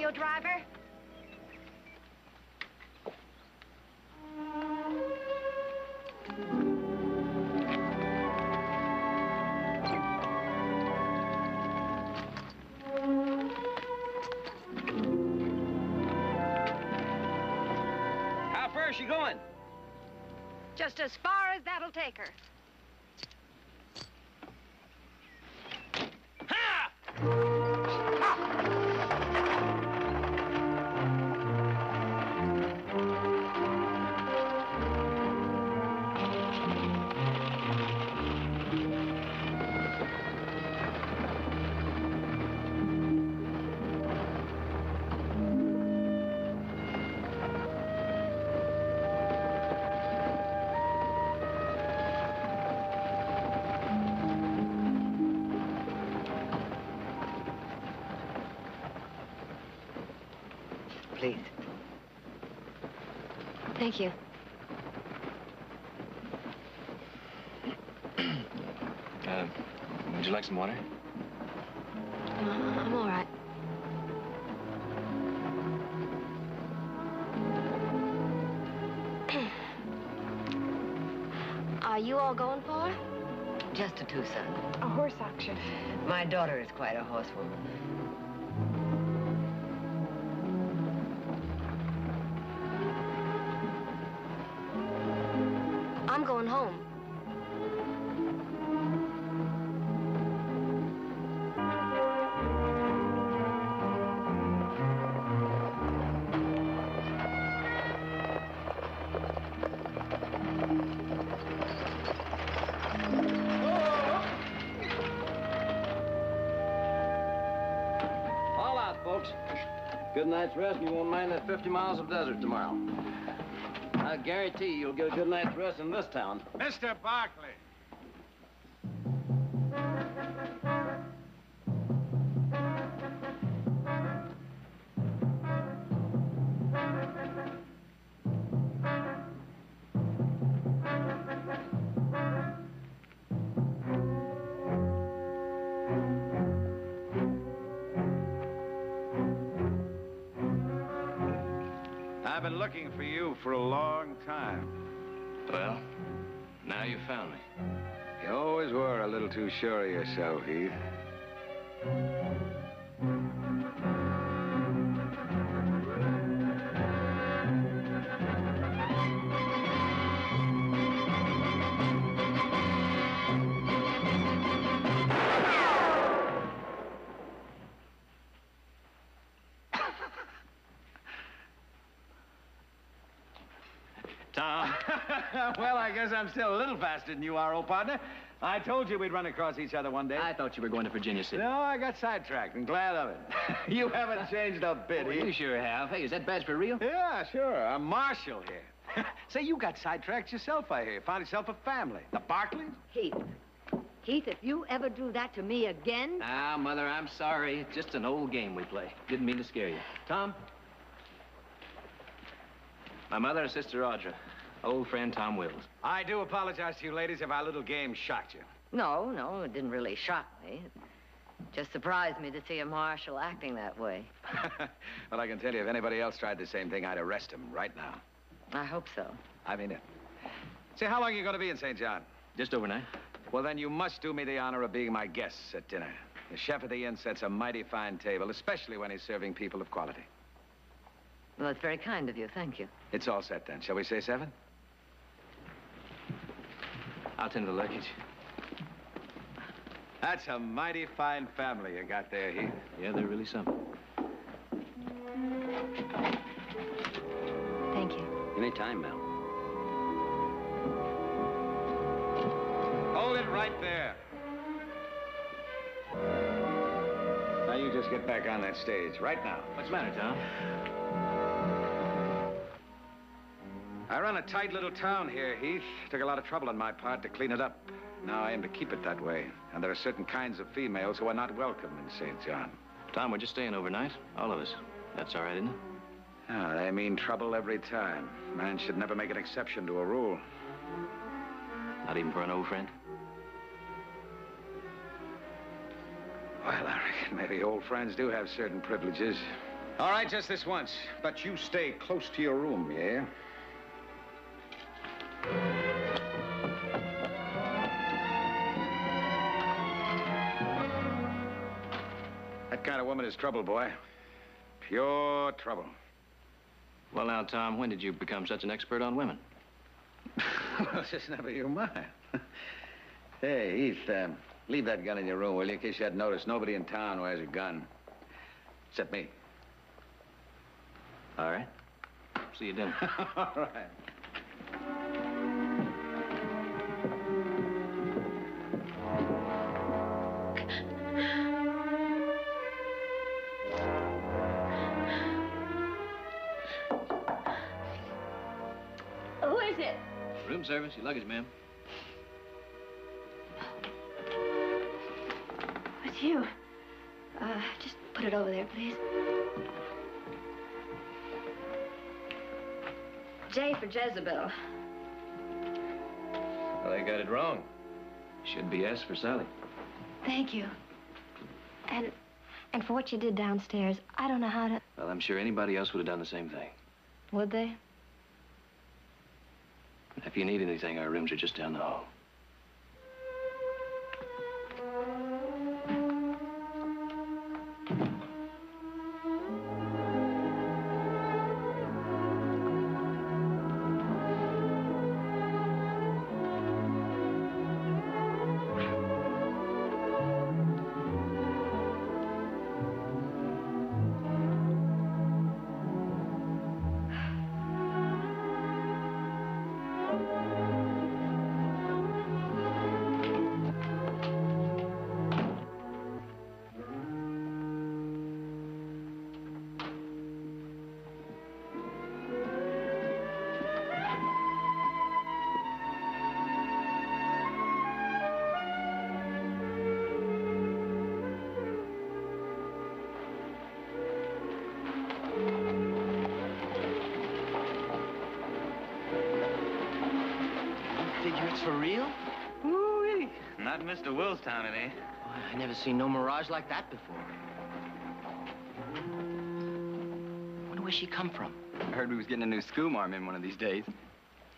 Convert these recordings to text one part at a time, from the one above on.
auto driver? How far is she going? Just as far as that'll take her. Please. Thank you. Would you like some water? I'm all right. Are you all going for? Just to Tucson. A horse auction. My daughter is quite a horsewoman. I'm going home. All out, folks. Good night's rest, and you won't mind that 50 miles of desert tomorrow. I guarantee you'll get a good night's rest in this town. Mr. Barkley. I've been looking for you for a long time. Well, now you found me. You always were a little too sure of yourself, Heath. Tom. Well, I guess I'm still a little faster than you are, old partner. I told you we'd run across each other one day. I thought you were going to Virginia City. No, I got sidetracked and glad of it. You haven't changed a bit, Well, Heath. you sure have. Hey, is that badge for real? Yeah, sure. I'm Marshal here. Say, you got sidetracked yourself, I hear. Found yourself a family. The Barkleys? Heath. Heath, if you ever do that to me again... Ah, Mother, I'm sorry. It's just an old game we play. Didn't mean to scare you. Tom? My mother and sister Audra. Old friend Tom Wills. I do apologize to you ladies if our little game shocked you. No, it didn't really shock me. It just surprised me to see a marshal acting that way. Well, I can tell you, if anybody else tried the same thing, I'd arrest him right now. I hope so. I mean it. Say, how long are you going to be in St. John? Just overnight. Well, then you must do me the honor of being my guests at dinner. The chef of the inn sets a mighty fine table, especially when he's serving people of quality. Well, it's very kind of you. Thank you. It's all set, then. Shall we say 7? I'll tend to the luggage. That's a mighty fine family you got there, Heath. Yeah, they're really something. Thank you. Anytime, Mel. Hold it right there. Now, you just get back on that stage, right now. What's the matter, Tom? I run a tight little town here, Heath. Took a lot of trouble on my part to clean it up. Now I aim to keep it that way. And there are certain kinds of females who are not welcome in St. John. Tom, we're just staying overnight. All of us. That's all right, isn't it? Ah, they mean trouble every time. Man should never make an exception to a rule. Not even for an old friend? Well, I reckon maybe old friends do have certain privileges. All right, just this once. But you stay close to your room, yeah? That kind of woman is trouble, boy. Pure trouble. Well, now, Tom, when did you become such an expert on women? Well, it's just never you mind. Hey, Heath, leave that gun in your room, will you? In case you hadn't noticed, nobody in town wears a gun. Except me. All right. See you dinner. All right. Who is it? Room service, your luggage, ma'am. It's you. Just put it over there, please. J for Jezebel. Well, they got it wrong. Should be S for Sally. Thank you. And for what you did downstairs, I don't know how to... Well, I'm sure anybody else would have done the same thing. Would they? If you need anything, our rooms are just down the hall. It's for real? Ooh-wee. Not Mr. Willstown, it ain't. Boy, I never seen no mirage like that before. Wonder where she come from. I heard we was getting a new schoolmarm in one of these days.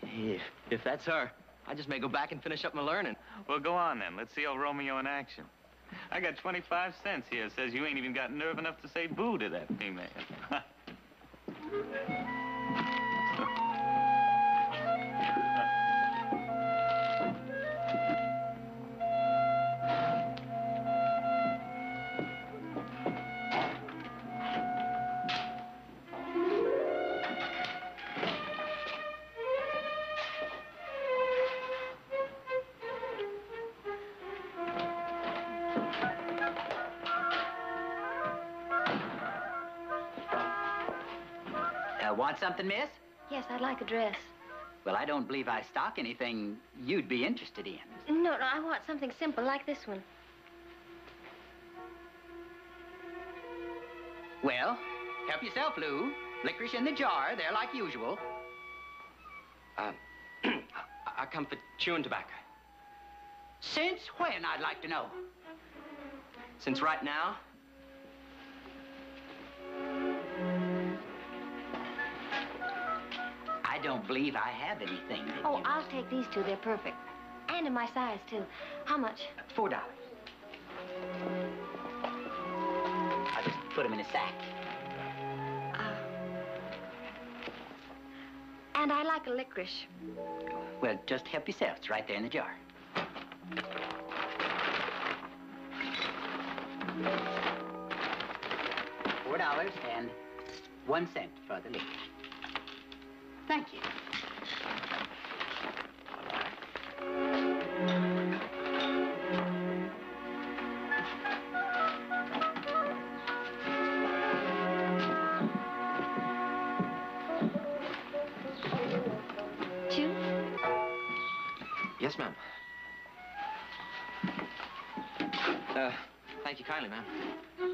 Hey, if that's her, I just may go back and finish up my learning. Well, go on then. Let's see old Romeo in action. I got 25 cents here. Says you ain't even got nerve enough to say boo to that female. Want something, miss? Yes, I'd like a dress. Well, I don't believe I stock anything you'd be interested in. No, I want something simple like this one. Well, help yourself, Lou. Licorice in the jar, there like usual. I come for chewing tobacco. Since when, I'd like to know? Since right now, I don't believe I have anything that Oh, you... I'll take these two. They're perfect. And in my size, too. How much? $4. I'll just put them in a sack. And I like a licorice. Well, just help yourself. It's right there in the jar. $4 and 1 cent for the liquor. Thank you. Two? yes, ma'am. Thank you kindly, ma'am.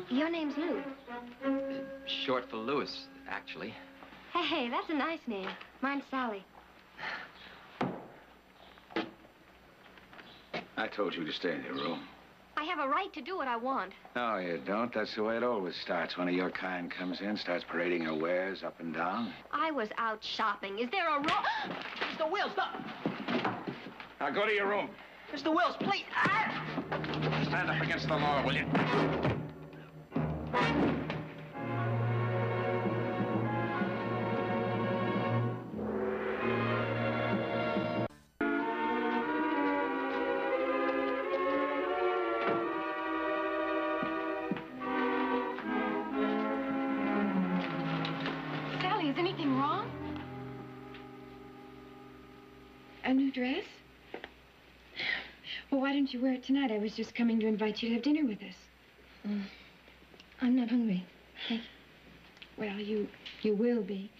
Your name's Lou. Short for Louis, actually. Hey, that's a nice name. Mine's Sally. I told you to stay in your room. I have a right to do what I want. No, you don't. That's the way it always starts. One of your kind comes in, starts parading her wares up and down. I was out shopping. Is there a rule? Mr. Wills, stop! Now go to your room. Mr. Wills, please! Ah! Stand up against the law, will you? Sally, is anything wrong? A new dress? Well, why don't you wear it tonight? I was just coming to invite you to have dinner with us. I'm not hungry. Thank you. Well, you will be.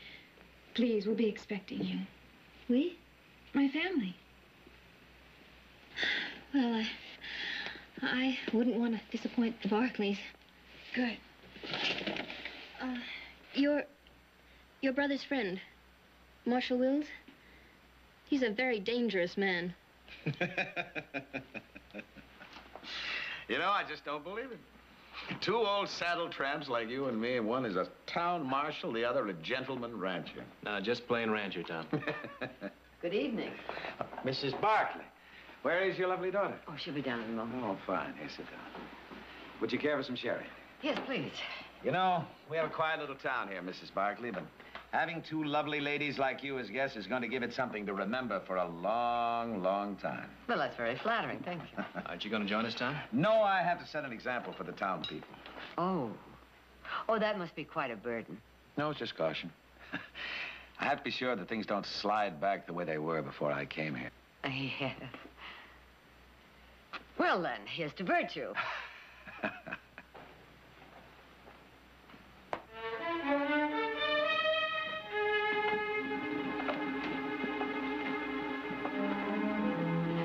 Please, we'll be expecting you. We? My family. Well, I wouldn't want to disappoint the Barkleys. Good. Your brother's friend, Marshal Wills, he's a very dangerous man. You know, I just don't believe it. Two old saddle tramps like you and me, and one is a town marshal, the other a gentleman rancher. No, just plain rancher, Tom. Good evening. Mrs. Barkley, where is your lovely daughter? Oh, she'll be down in a moment. Oh, fine. Here, sit down. Would you care for some sherry? Yes, please. You know, we have a quiet little town here, Mrs. Barkley, but having two lovely ladies like you as guests is going to give it something to remember for a long, long time. Well, that's very flattering. Thank you. Aren't you going to join us, Tom? No, I have to set an example for the town people. Oh. Oh, that must be quite a burden. No, it's just caution. I have to be sure that things don't slide back the way they were before I came here. Yes. Well, then, here's to virtue.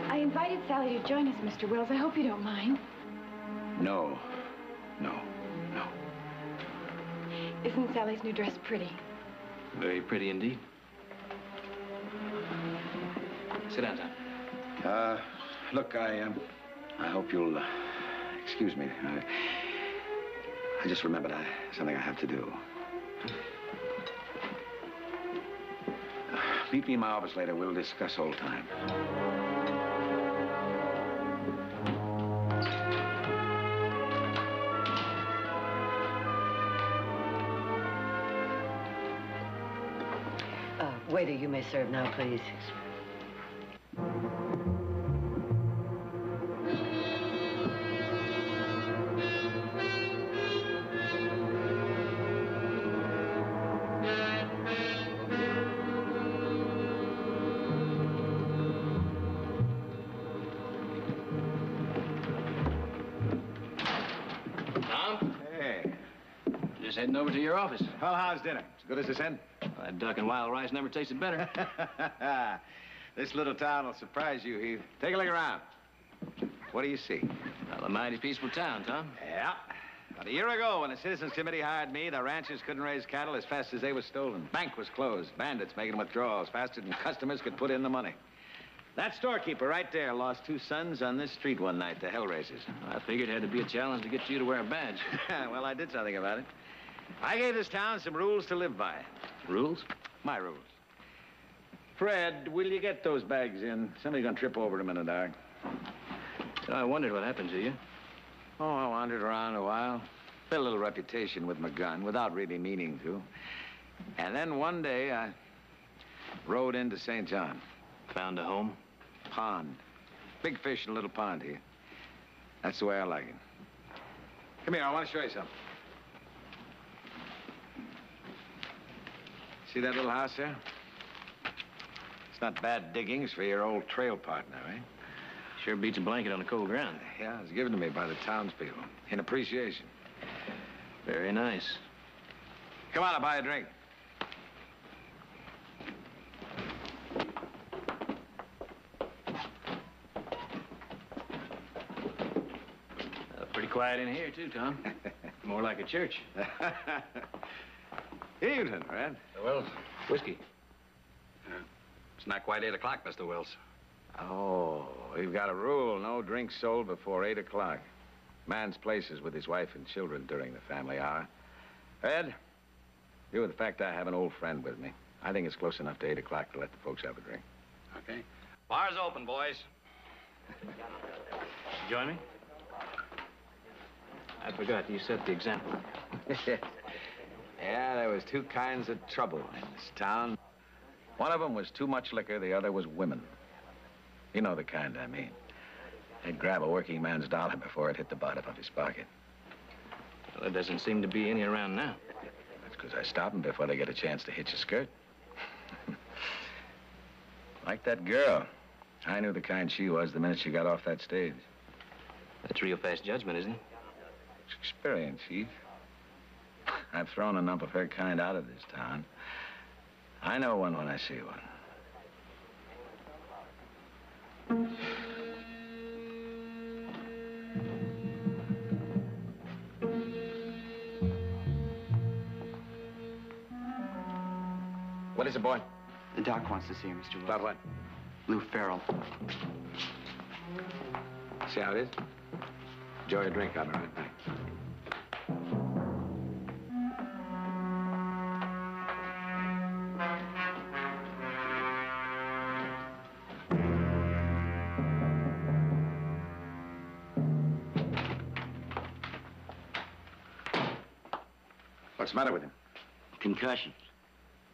I invited Sally to join us, Mr. Wills. I hope you don't mind. No. Isn't Sally's new dress pretty? Very pretty indeed. Sit down, Tom. Look, I hope you'll excuse me. I just remembered something I have to do. Meet me in my office later. We'll discuss old times. Waiter, you may serve now, please. Tom? Hey. Just heading over to your office. Well, how's dinner? As good as this end? That duck and wild rice never tasted better. This little town will surprise you, Heath. Take a look around. What do you see? Well, a mighty peaceful town, Tom. Yeah. About a year ago, when the Citizens Committee hired me, the ranchers couldn't raise cattle as fast as they were stolen. Bank was closed. Bandits making withdrawals faster than customers could put in the money. That storekeeper right there lost 2 sons on this street one night to hell raisers. I figured it had to be a challenge to get you to wear a badge. Well, I did something about it. I gave this town some rules to live by. Rules? My rules. Fred, will you get those bags in? Somebody's gonna trip over them in the dark. You know, I wondered what happened to you. Oh, I wandered around a while. Built a little reputation with my gun without really meaning to. And then one day, I rode into St. John. Found a home? Pond. Big fish in a little pond here. That's the way I like it. Come here, I want to show you something. See that little house there? It's not bad diggings for your old trail partner, eh? Sure beats a blanket on the cold ground. Yeah, it was given to me by the townspeople in appreciation. Very nice. Come on, I'll buy a drink. Pretty quiet in here, too, Tom. More like a church. Evening, Red. Wills, whiskey. It's not quite 8 o'clock, Mr. Wills. Oh, we've got a rule. No drinks sold before 8 o'clock. Man's place is with his wife and children during the family hour. Ed, due to the fact I have an old friend with me, I think it's close enough to 8 o'clock to let the folks have a drink. Okay. Bar's open, boys. Join me? I forgot, you set the example. Yeah, there was 2 kinds of trouble in this town. One of them was too much liquor, the other was women. You know the kind I mean. They'd grab a working man's dollar before it hit the bottom of his pocket. Well, there doesn't seem to be any around now. That's because I stop them before they get a chance to hitch a skirt. Like that girl. I knew the kind she was the minute she got off that stage. That's real fast judgment, isn't it? It's experience, Heath. I've thrown enough of her kind out of this town. I know one when I see one. What is it, boy? The doc wants to see you, Mr. Wills. About what? Lou Farrell. See how it is? Enjoy your drink. I'll be right back. What's the matter with him? Concussion.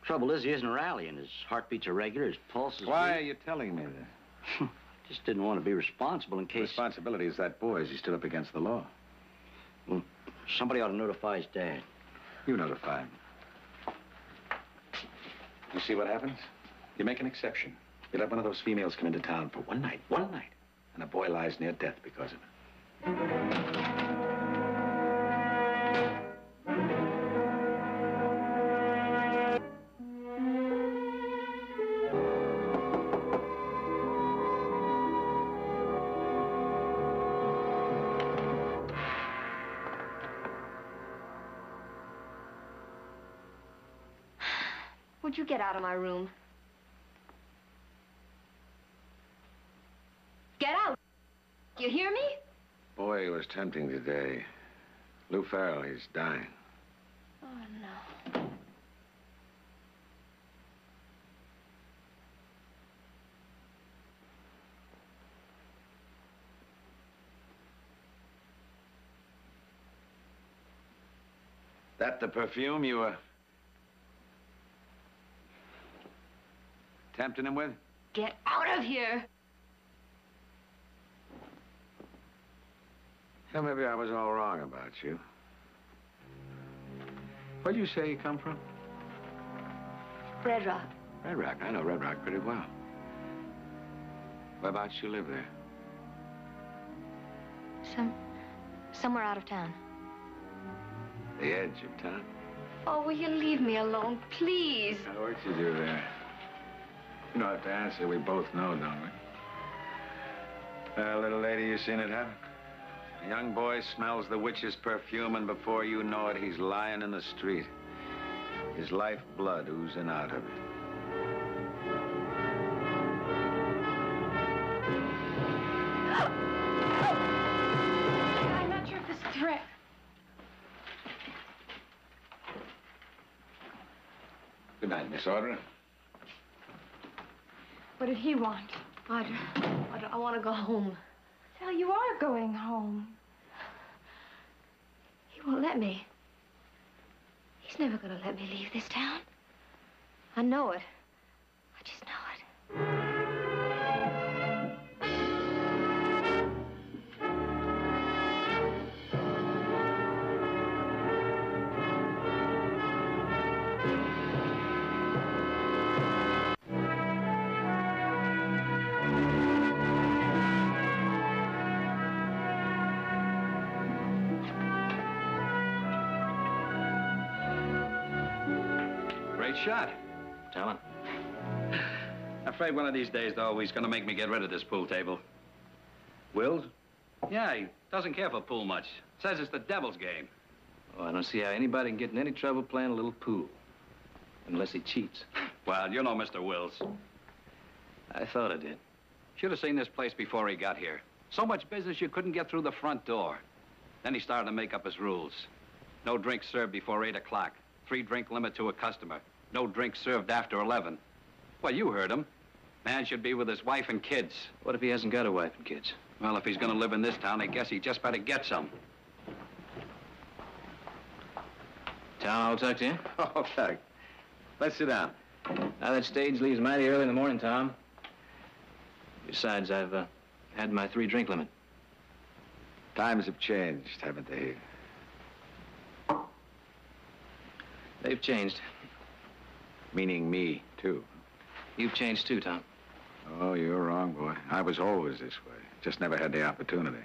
Trouble is, he isn't rallying. His heartbeats are regular, his pulse is... Why are you telling me this? Just didn't want to be responsible in case... Responsibility is that boy's. He stood up against the law. Well, somebody ought to notify his dad. You notify him. You see what happens? You make an exception. You let one of those females come into town for one night, and a boy lies near death because of it. Would you get out of my room? Get out! You hear me? Boy, it was tempting today. Lou Farrell, he's dying. Oh, no. That the perfume you were tempting him with? Get out of here! Yeah, maybe I was all wrong about you. Where'd you say you come from? Red Rock. Red Rock. I know Red Rock pretty well. Whereabouts you live there? Somewhere out of town. The edge of town? Oh, will you leave me alone, please? Now, what you do there? You don't have to answer. We both know, don't we? Little lady, you seen it happen? A young boy smells the witch's perfume, and before you know it, he's lying in the street. His life blood oozing out of it. I'm not sure if this is a threat. Good night, Miss Audrey. What did he want? I want to go home. Sally, you are going home. He won't let me. He's never going to let me leave this town. I know it. I just know it. Shot. Tell him. I'm afraid one of these days, though, he's going to make me get rid of this pool table. Wills? Yeah, he doesn't care for pool much. Says it's the devil's game. Oh, I don't see how anybody can get in any trouble playing a little pool. Unless he cheats. Well, you know Mr. Wills. I thought I did. Should have seen this place before he got here. So much business you couldn't get through the front door. Then he started to make up his rules. No drinks served before 8 o'clock. 3-drink limit to a customer. No drinks served after 11. Well, you heard him. Man should be with his wife and kids. What if he hasn't got a wife and kids? Well, if he's gonna live in this town, I guess he just better get some. Tom, I'll talk to you. Oh, Doug. Let's sit down. Now, that stage leaves mighty early in the morning, Tom. Besides, I've had my 3-drink limit. Times have changed, haven't they? They've changed. Meaning me, too. You've changed too, Tom. Oh, you're wrong, boy. I was always this way. Just never had the opportunity.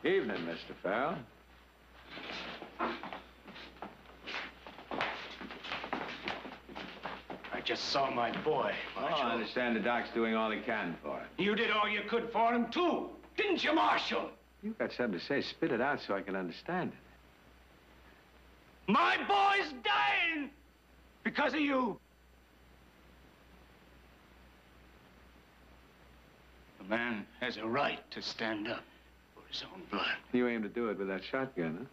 Evening, Mr. Farrell. I just saw my boy, Marshal. Oh, I understand the doc's doing all he can for him. You did all you could for him, too. Didn't you, Marshal? You got something to say. Spit it out so I can understand it. My boy's dying because of you. A man has a right to stand up for his own blood. You aim to do it with that shotgun, huh?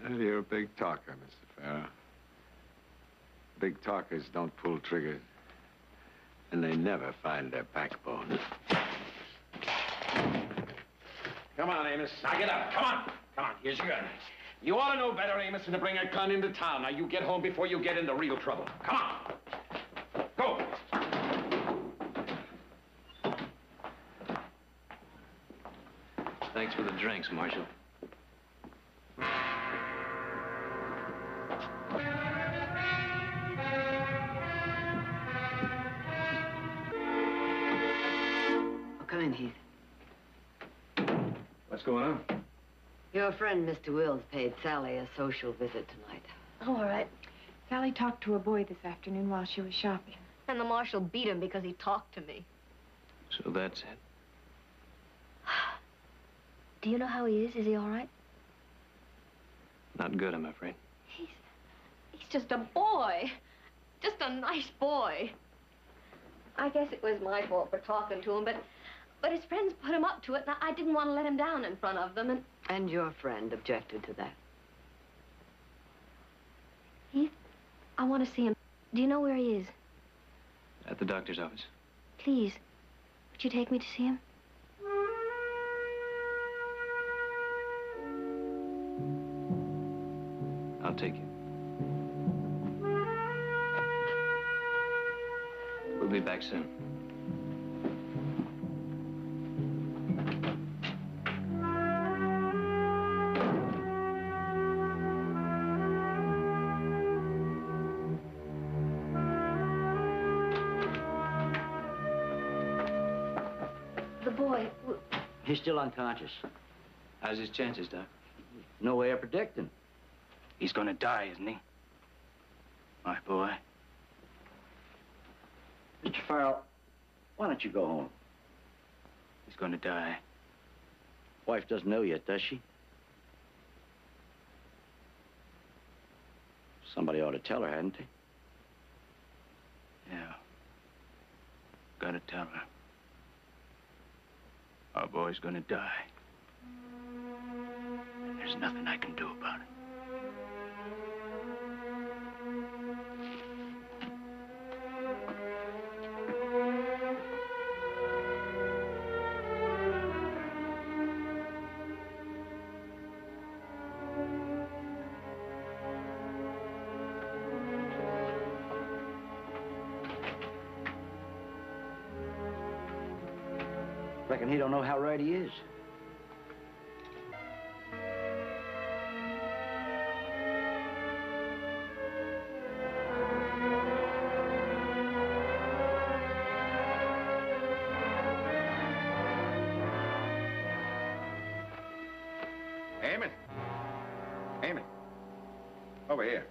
Well, you're a big talker, Mr. Farrell. Big talkers don't pull triggers, and they never find their backbone. Come on, Amos. Now get up. Come on. Come on. Here's your gun. You ought to know better, Amos, than to bring a gun into town. Now, you get home before you get into real trouble. Come on. Go. Thanks for the drinks, Marshal. Come in, Heath. What's going on? Your friend, Mr. Wills, paid Sally a social visit tonight. Oh, all right. Sally talked to a boy this afternoon while she was shopping. And the marshal beat him because he talked to me. So that's it. Do you know how he is? Is he all right? Not good, I'm afraid. He's just a boy. Just a nice boy. I guess it was my fault for talking to him, but his friends put him up to it, and I didn't want to let him down in front of them, And your friend objected to that. Heath, I want to see him. Do you know where he is? At the doctor's office. Please, would you take me to see him? I'll take you. We'll be back soon. The boy... He's still unconscious. How's his chances, Doc? No way of predicting. He's gonna die, isn't he? My boy. Mr. Farrell, why don't you go home? He's gonna die. Wife doesn't know yet, does she? Somebody ought to tell her, hadn't they? Yeah. Gotta tell her. Our boy's gonna die. And there's nothing I can do about it. Reckon he don't know how right he is. Eamon. Eamon. Over here.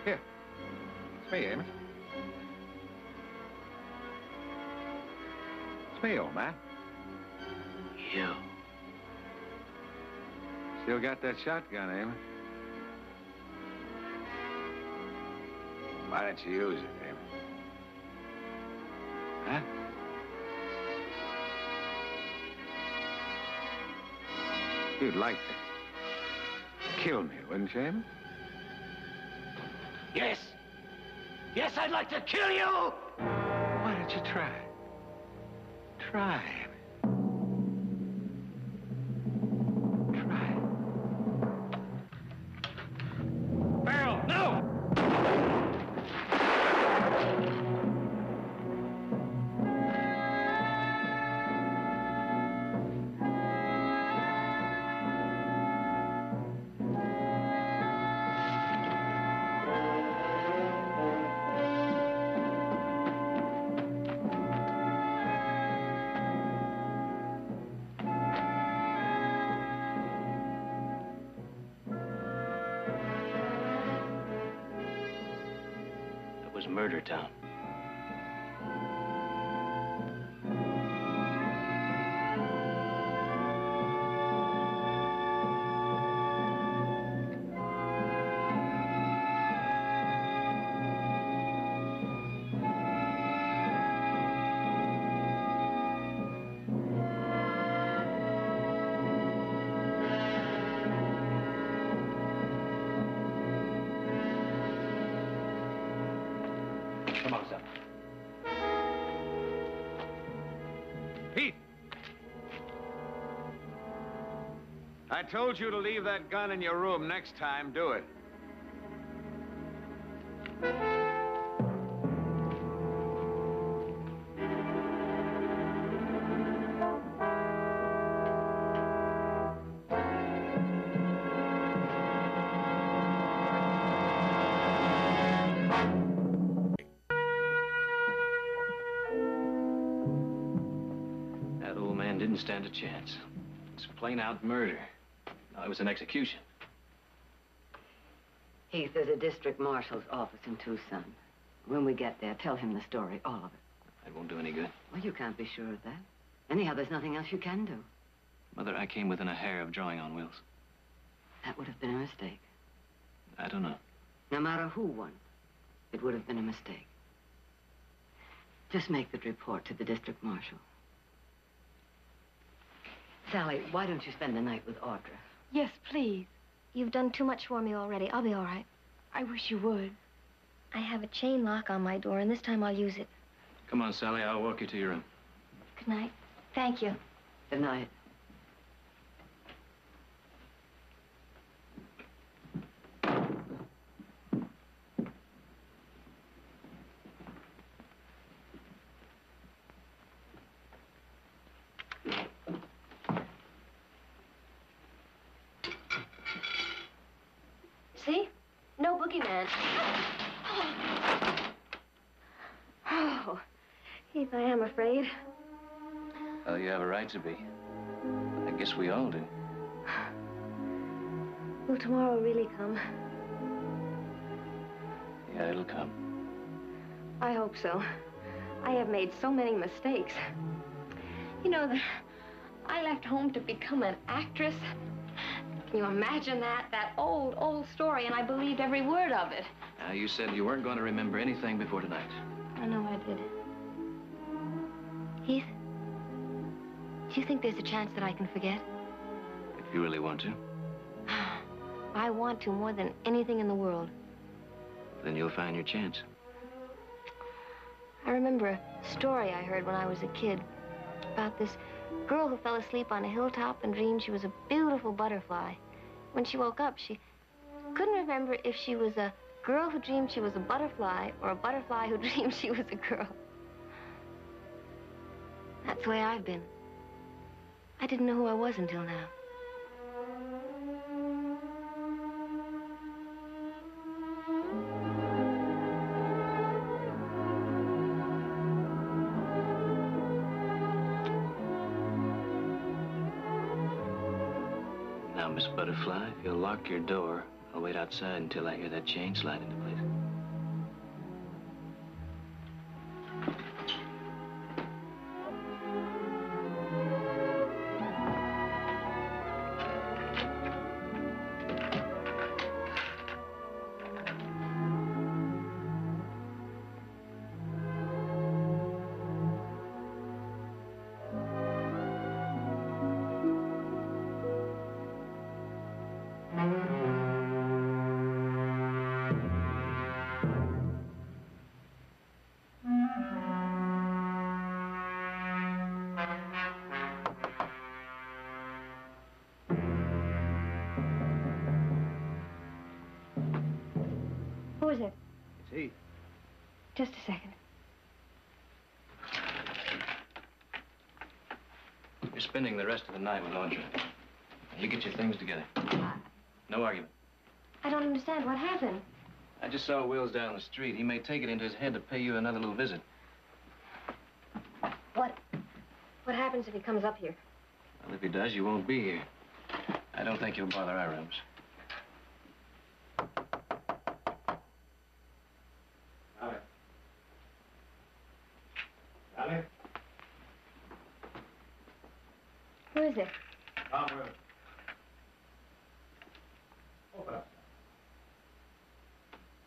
Here. It's me, Amos. It's me, old man. You. Still got that shotgun, Amos? Why don't you use it, Amos? Huh? You'd like to kill me, wouldn't you, Amos? Yes. Yes, I'd like to kill you! Why don't you try? Try, Amos. Try. Farrell, no! Was Murder Town. Come on, son. Heath! I told you to leave that gun in your room. Next time, do it. That old man didn't stand a chance. It's plain out murder. No, it was an execution. Heath, there's a district marshal's office in Tucson. When we get there, tell him the story, all of it. It won't do any good. Well, you can't be sure of that. Anyhow, there's nothing else you can do. Mother, I came within a hair of drawing on Wills. That would have been a mistake. I don't know. No matter who won, it would have been a mistake. Just make that report to the district marshal. Sally, why don't you spend the night with Audra? Yes, please. You've done too much for me already. I'll be all right. I wish you would. I have a chain lock on my door, and this time I'll use it. Come on, Sally. I'll walk you to your room. Good night. Thank you. Good night. See? No boogeyman. Oh, Heath, I am afraid. Well, you have a right to be. I guess we all do. Will tomorrow really come? Yeah, it'll come. I hope so. I have made so many mistakes. You know, I left home to become an actress. Can you imagine that? That old, old story, and I believed every word of it. Now, you said you weren't going to remember anything before tonight. I know I did. Heath, do you think there's a chance that I can forget? If you really want to, I want to more than anything in the world. then you'll find your chance. I remember a story I heard when I was a kid about this girl who fell asleep on a hilltop and dreamed she was a beautiful butterfly. When she woke up, she couldn't remember if she was a girl who dreamed she was a butterfly or a butterfly who dreamed she was a girl. That's the way I've been. I didn't know who I was until now. Now, Miss Butterfly, if you'll lock your door, I'll wait outside until I hear that chain slide into place. is it? It's Heath. Just a second. You're spending the rest of the night with Audrey. You get your things together. No argument. I don't understand. What happened? I just saw Wills down the street. He may take it into his head to pay you another little visit. What happens if he comes up here? Well, if he does, you won't be here. I don't think he'll bother our rooms. Sally? Who is it? Tom Wills. Open up.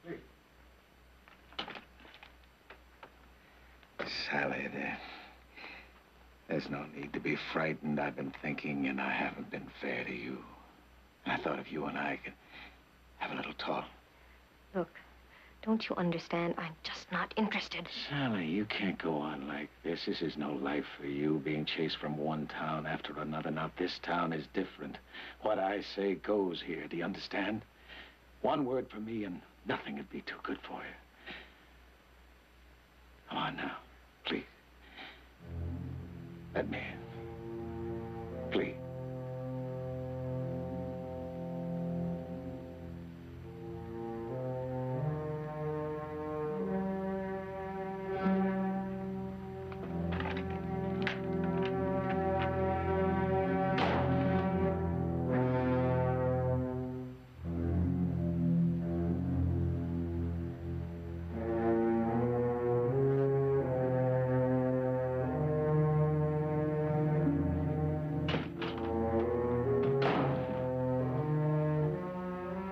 Please. Sally, there's no need to be frightened. I've been thinking, and I haven't been fair to you. I thought if you and I could have a little talk. Look, don't you understand? I'm just not interested. Sally, you can't go on like this. This is no life for you, being chased from one town after another. Now, this town is different. What I say goes here. Do you understand? One word from me and nothing would be too good for you. Come on now, please. Let me in. Please.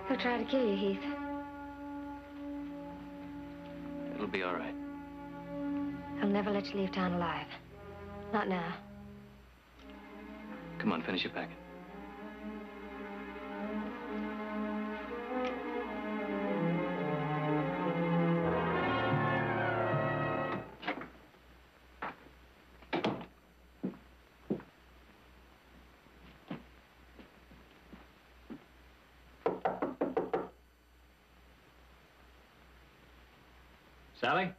He'll try to kill you, Heath. It'll be all right. He'll never let you leave town alive. Not now. Come on, finish your packing. Sally?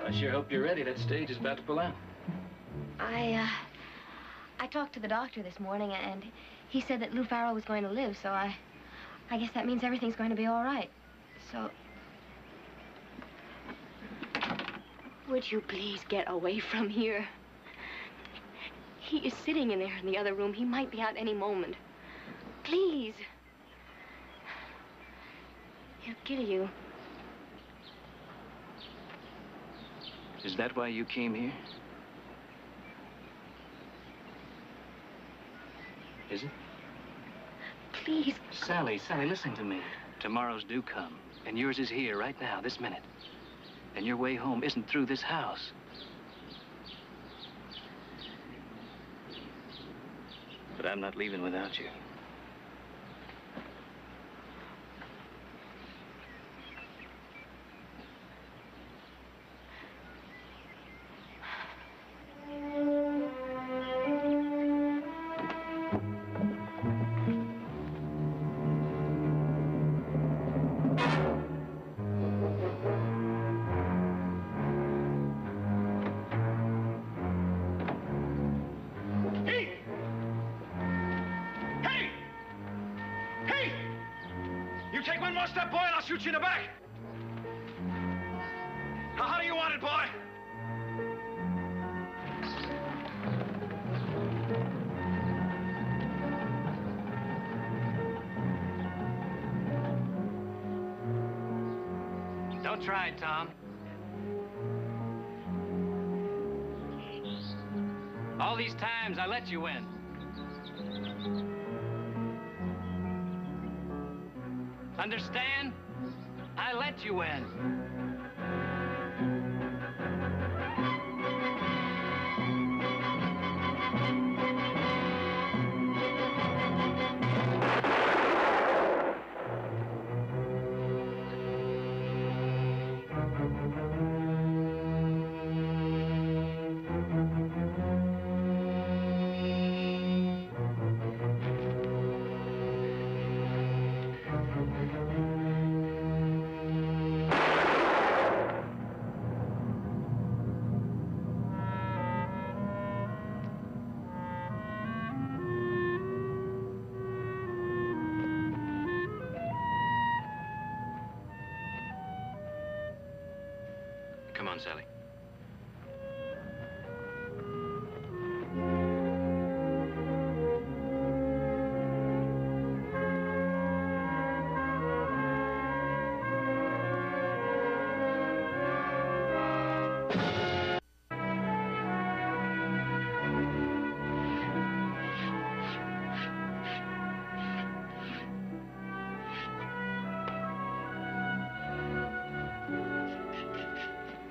I sure hope you're ready. That stage is about to pull out. I talked to the doctor this morning, and he said that Lou Farrell was going to live, so I guess that means everything's going to be all right. So... Would you please get away from here? He is sitting in there in the other room. He might be out any moment. Please. He'll kill you. Is that why you came here? Is it? Please. Sally, listen to me. Tomorrow's due come, and yours is here right now, this minute. And your way home isn't through this house. But I'm not leaving without you. Shoot you in the back. How do you want it, boy? Don't try it, Tom. All these times I let you win. Understand? I let you win. Come on, Sally.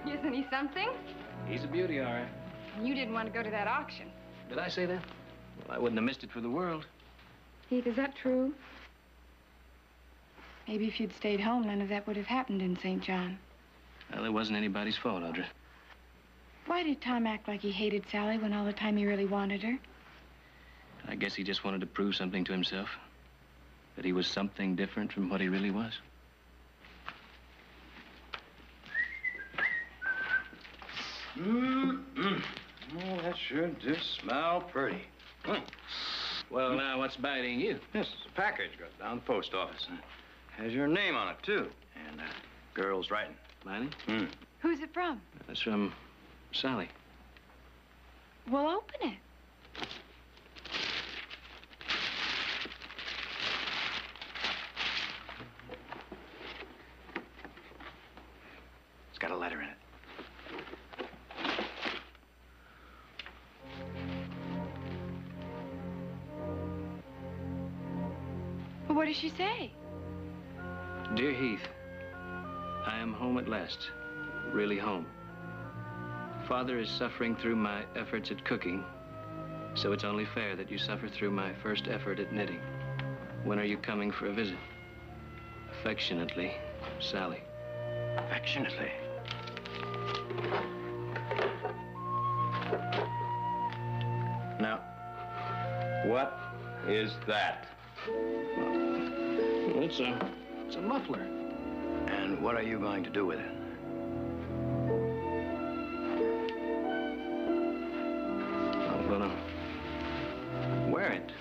Isn't he something? He's a beauty, all right. You didn't want to go to that auction. Did I say that? Well, I wouldn't have missed it for the world. Heath, is that true? Maybe if you'd stayed home, none of that would have happened in St. John. Well, it wasn't anybody's fault, Audra. Why did Tom act like he hated Sally when all the time he really wanted her? I guess he just wanted to prove something to himself. That he was something different from what he really was. Oh, that sure does smell pretty. Well, now, what's biting you? This is a package got down the post office. Has your name on it, too. And girl's writing. Mine? Who's it from? It's from Sally. Well, open it. It's got a letter in it. Well, what does she say? Dear Heath, I am home at last. Really home. Father is suffering through my efforts at cooking, so it's only fair that you suffer through my first effort at knitting. When are you coming for a visit? Affectionately, Sally. Affectionately. Now, what is that? Well, it's a muffler. And what are you going to do with it? I'm gonna wear it.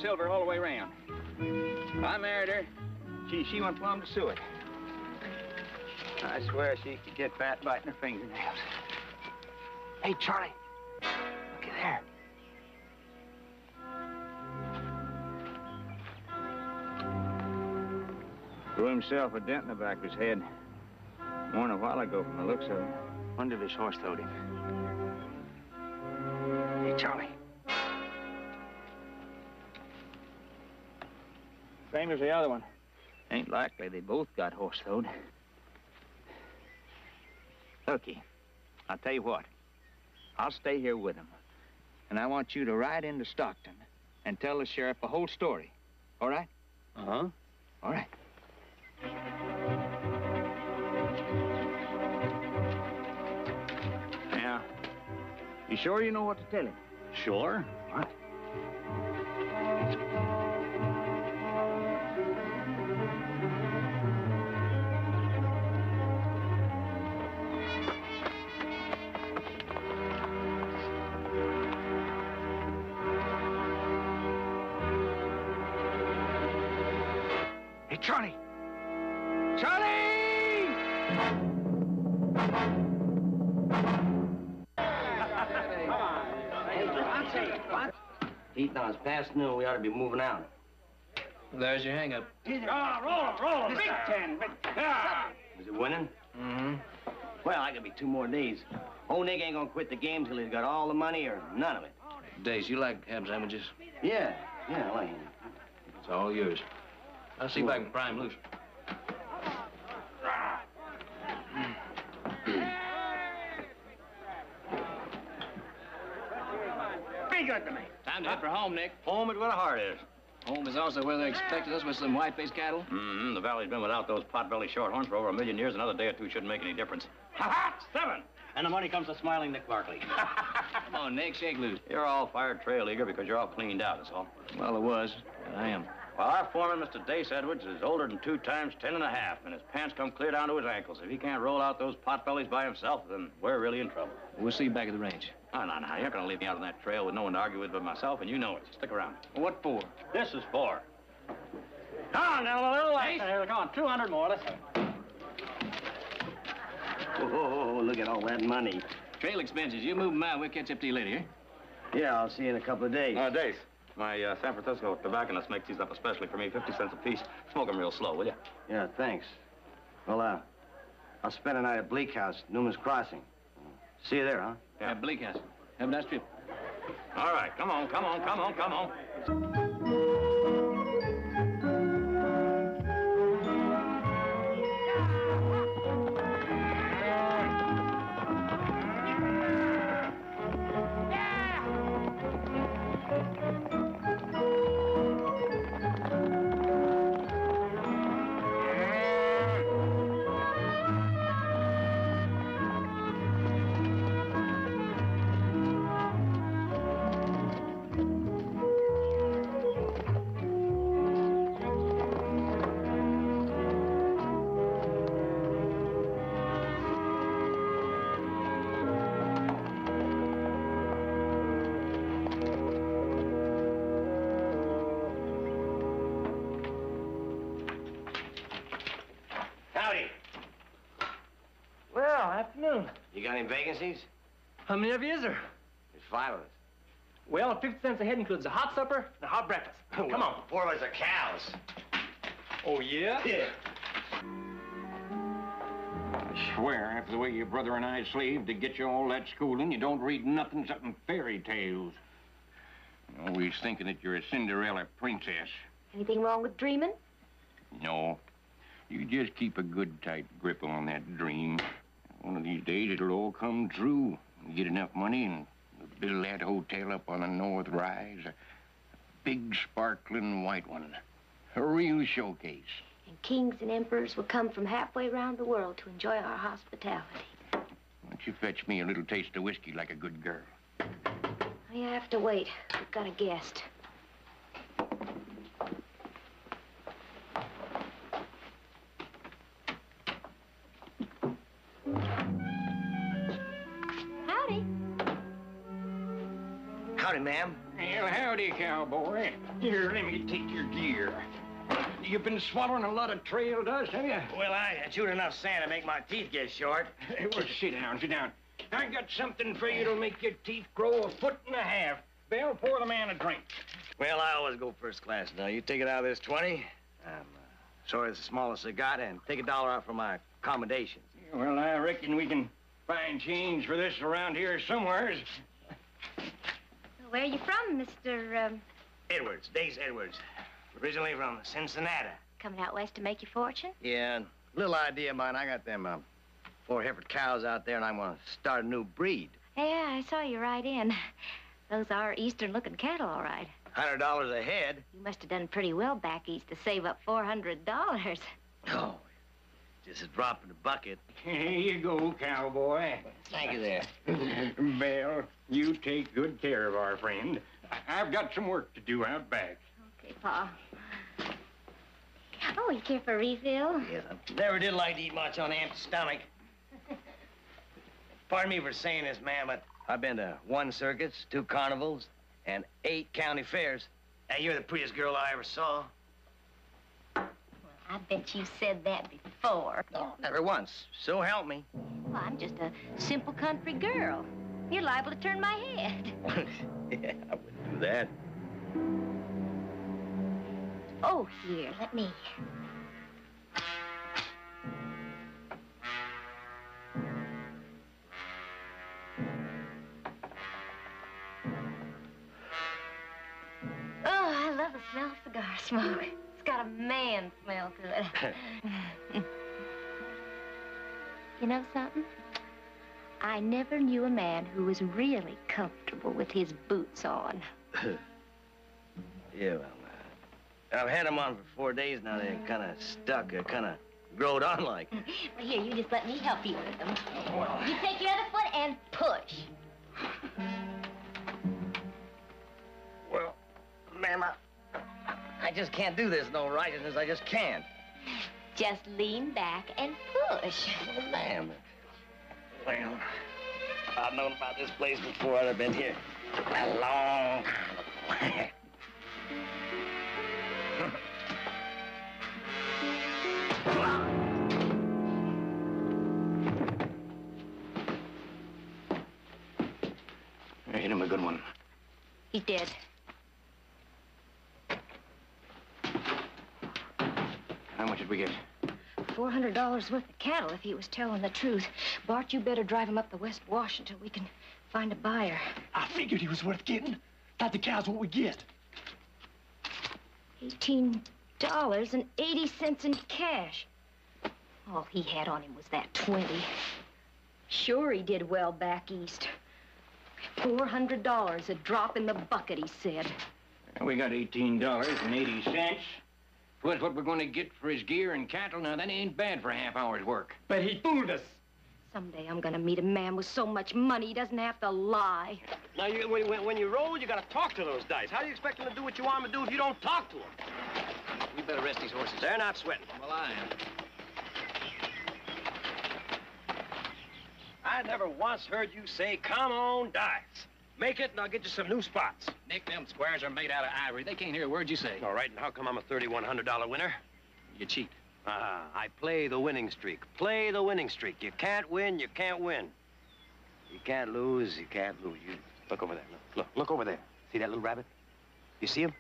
Silver all the way around. I married her. She went plumb to suet. I swear she could get fat biting her fingernails. Hey, Charlie, looky there. Threw himself a dent in the back of his head. More than a while ago from the looks of him. Wonder if his horse throwed him. Hey, Charlie. Same as the other one. Ain't likely they both got horse-throwed. Looky, I'll tell you what. I'll stay here with him. And I want you to ride into Stockton and tell the sheriff the whole story. All right? Uh-huh. All right. Now, you sure you know what to tell him? Sure. All right. Hey, Charlie! Charlie! Heath, now it's past noon. We ought to be moving out. There's your hang-up. Roll him. Big 10. Is it winning? Mm-hmm. Well, I could be 2 more days. Old Nick ain't gonna quit the game till he's got all the money or none of it. Days, you like ham sandwiches? Yeah, I like him. It's all yours. I'll see if I can pry him loose. Be good to me. Time to head for home, Nick. Home is where the heart is. Home is also where they expected us with some white-faced cattle. Mm-hmm. The valley's been without those pot-bellied shorthorns for over 1,000,000 years. Another day or two shouldn't make any difference. Ha-ha! 7! And the money comes to smiling Nick Barkley. Come on, Nick, shake loose. You're all fired trail eager because you're all cleaned out, that's all. Well, it was. I am. Well, our foreman, Mr. Dace Edwards, is older than 2 times 10 and a half, and his pants come clear down to his ankles. If he can't roll out those pot-bellies by himself, then we're really in trouble. We'll see you back at the range. No. You're going to leave me out on that trail with no one to argue with but myself, and you know it. Stick around. What for? This is for. Come on, now, a little less. Come on, 200 more. Let's go. Oh, look at all that money. Trail expenses. You move them out. We'll catch up to you later, eh? Yeah, I'll see you in a couple of days. Dace, my San Francisco tobacconist makes these up especially for me, 50 cents a piece. Smoke them real slow, will you? Yeah, thanks. Well, I'll spend a night at Bleak House, Newman's Crossing. See you there, huh? Yeah, Bleak House. Have a nice trip. All right, come on. Well, afternoon. You got any vacancies? How many of you is there? There's 5 of us. Well, 50 cents a head includes a hot supper and a hot breakfast. Come on. 4 of us are cows. Oh, yeah? Yeah. I swear, after the way your brother and I slaved to get you all that schooling, you don't read nothing except fairy tales. You're always thinking that you're a Cinderella princess. Anything wrong with dreaming? No. You just keep a good, tight grip on that dream. One of these days, it'll all come true. You get enough money and build that hotel up on the North Rise. A big, sparkling white one. A real showcase. And kings and emperors will come from halfway around the world to enjoy our hospitality. Why don't you fetch me a little taste of whiskey like a good girl? You have to wait. We've got a guest. Howdy. Howdy, ma'am. Well, howdy, cowboy. Here, let me take your gear. You've been swallowing a lot of trail dust, have you? Well, I chewed enough sand to make my teeth get short. Well, sit down. I got something for you that'll make your teeth grow 1.5 feet. Belle, pour the man a drink. Well, I always go first class. Now, you take it out of this 20. Sorry, it's the smallest I got, and take $1 out for my accommodations. Well, I reckon we can find change for this around here somewheres. Where are you from, Mr. Edwards, Dace Edwards. Originally from Cincinnati, coming out west to make your fortune? Yeah, little idea of mine. I got them 4 Hereford cows out there, and I'm gonna start a new breed. Yeah, I saw you ride in. Those are eastern-looking cattle, all right. $100 a head. You must have done pretty well back east to save up $400. Oh, just a drop in the bucket. Here you go, cowboy. Thank you there. Belle, you take good care of our friend. I've got some work to do out back. Okay, Pa. Oh, you care for a refill? Yes, I never did like to eat much on an empty stomach. Pardon me for saying this, ma'am, but I've been to 1 circus, 2 carnivals, and 8 county fairs. And you're the prettiest girl I ever saw. I bet you said that before. No, never once. So help me. Well, I'm just a simple country girl. You're liable to turn my head. Yeah, I wouldn't do that. Oh, here, let me. Oh, I love the smell of cigar smoke. It's got a man smell to it. You know something? I never knew a man who was really comfortable with his boots on. Yeah, well, I've had them on for 4 days now. They're kind of stuck. They're kind of growed on like. Well, here, you just let me help you with them. You take your other foot and push. Well, ma'am, I just can't do this. No righteousness. I just can't. Just lean back and push. Well, ma'am. Well, if I'd known about this place before, I'd have been here a long time ago. Hit him a good one. He's dead. How much did we get? $400 worth of cattle if he was telling the truth. Bart, you better drive him up the West Wash until we can find a buyer. I figured he was worth getting. Thought the cow's what we get. $18.80 in cash. All he had on him was that 20. Sure he did well back east. $400, a drop in the bucket, he said. We got $18.80. What's what we're going to get for his gear and cattle? Now, that ain't bad for a half hour's work. But he fooled us. Someday I'm gonna meet a man with so much money he doesn't have to lie. Now, when you roll, you gotta talk to those dice. How do you expect them to do what you want them to do if you don't talk to them? We better rest these horses. They're not sweating. Well, I am. I never once heard you say, come on, dice. Make it, and I'll get you some new spots. Nick, them squares are made out of ivory. They can't hear a word you say. All right, and how come I'm a $3,100 winner? You cheat. I play the winning streak. Play the winning streak. You can't win, you can't win. You can't lose, you can't lose. You look over there. Look over there. See that little rabbit? You see him?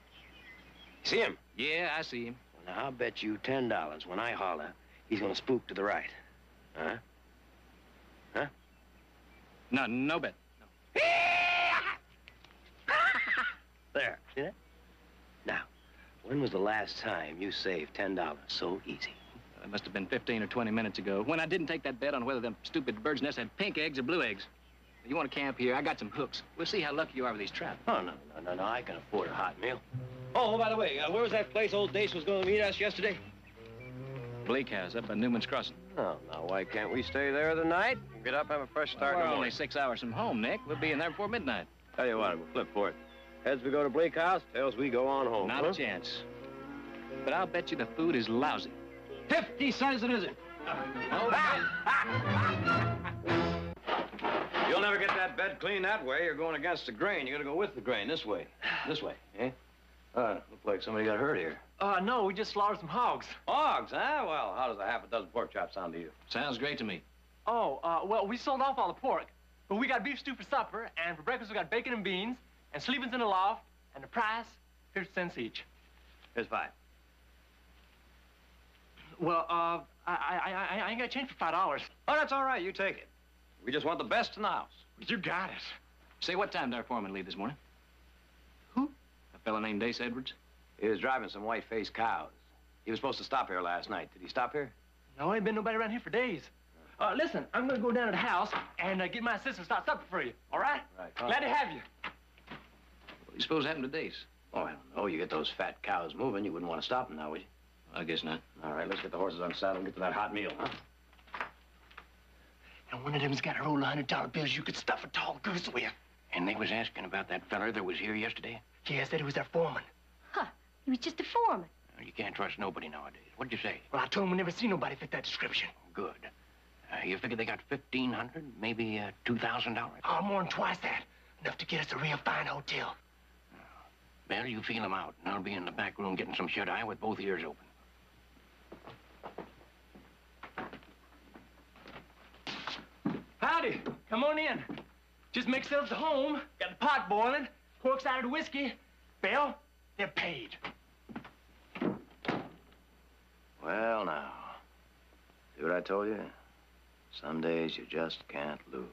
You see him? Yeah, I see him. Well, now, I'll bet you $10 when I holler, he's gonna spook to the right. Huh? Huh? No bet. No. There, see that? Now, when was the last time you saved $10 so easy? It must have been 15 or 20 minutes ago, when I didn't take that bet on whether them stupid bird's nests had pink eggs or blue eggs. You want to camp here? I got some hooks. We'll see how lucky you are with these traps. Oh, no. I can afford a hot meal. Oh, by the way, where was that place old Dace was going to meet us yesterday? Bleak House up on Newman's Crossing. Oh, now, why can't we stay there the night? Get up, have a fresh start in the We're morning. only 6 hours from home, Nick. We'll be in there before midnight. Tell you what, we'll flip for it. Heads we go to Bleak House, tails we go on home. Not a chance. But I'll bet you the food is lousy. 50 cents it is. You'll never get that bed clean that way. You're going against the grain. You gotta go with the grain. This way. This way, eh? Look like somebody got hurt here. No, we just slaughtered some hogs. Hogs, huh? Well, how does a half a dozen pork chops sound to you? Sounds great to me. Oh, well, we sold off all the pork. But we got beef stew for supper, and for breakfast we got bacon and beans, and sleeping's in the loft, and the price, 50 cents each. Here's 5. Well, I ain't got change for $5. Oh, that's all right. You take it. We just want the best in the house. You got it. Say, what time did our foreman leave this morning? Who? A fella named Dace Edwards. He was driving some white-faced cows. He was supposed to stop here last night. Did he stop here? No, ain't been nobody around here for days. Listen, I'm gonna go down to the house and get my assistant to start supper for you, all right? Right. Glad to have you. What do you suppose happened to Dace? Oh, I don't know. You get those fat cows moving, you wouldn't want to stop them now, would you? I guess not. All right, let's get the horses unsaddled and get to that hot meal, huh? And one of them's got a roll of $100 bills you could stuff a tall goose with. And they was asking about that feller that was here yesterday? Yeah, said he was their foreman. Huh. He was just a foreman. You can't trust nobody nowadays. What'd you say? Well, I told him we never seen nobody fit that description. Good. You figure they got $1,500, maybe $2,000? Oh, more than twice that. Enough to get us a real fine hotel. Well, you feel them out, and I'll be in the back room getting some shut-eye with both ears open. Howdy. Come on in. Just make yourselves at home. Got the pot boiling. Corks out of the whiskey. Bill, they're paid. Well, now. See what I told you? Some days you just can't lose.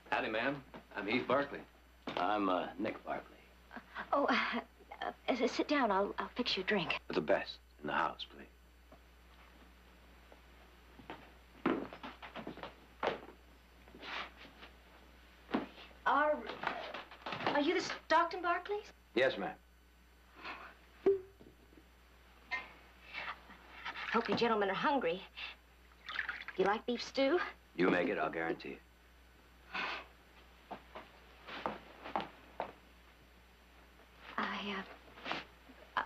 Howdy, ma'am. I'm Heath Barkley. I'm, Nick Barkley. Oh, sit down. I'll fix you a drink. The best in the house, please. Are you the Stockton Barkleys? Yes, ma'am. Hope you gentlemen are hungry. Do you like beef stew? You make it, I'll guarantee it.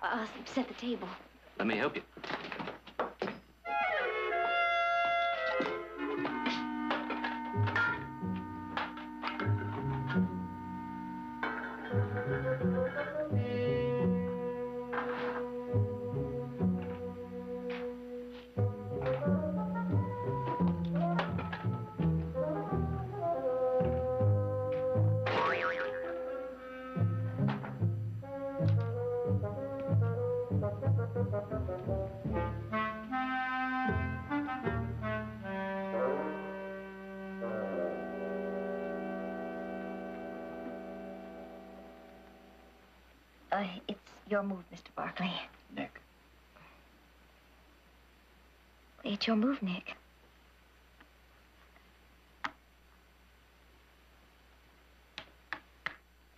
I'll set the table. Let me help you. It's your move, Mr. Barkley. Nick. It's your move, Nick.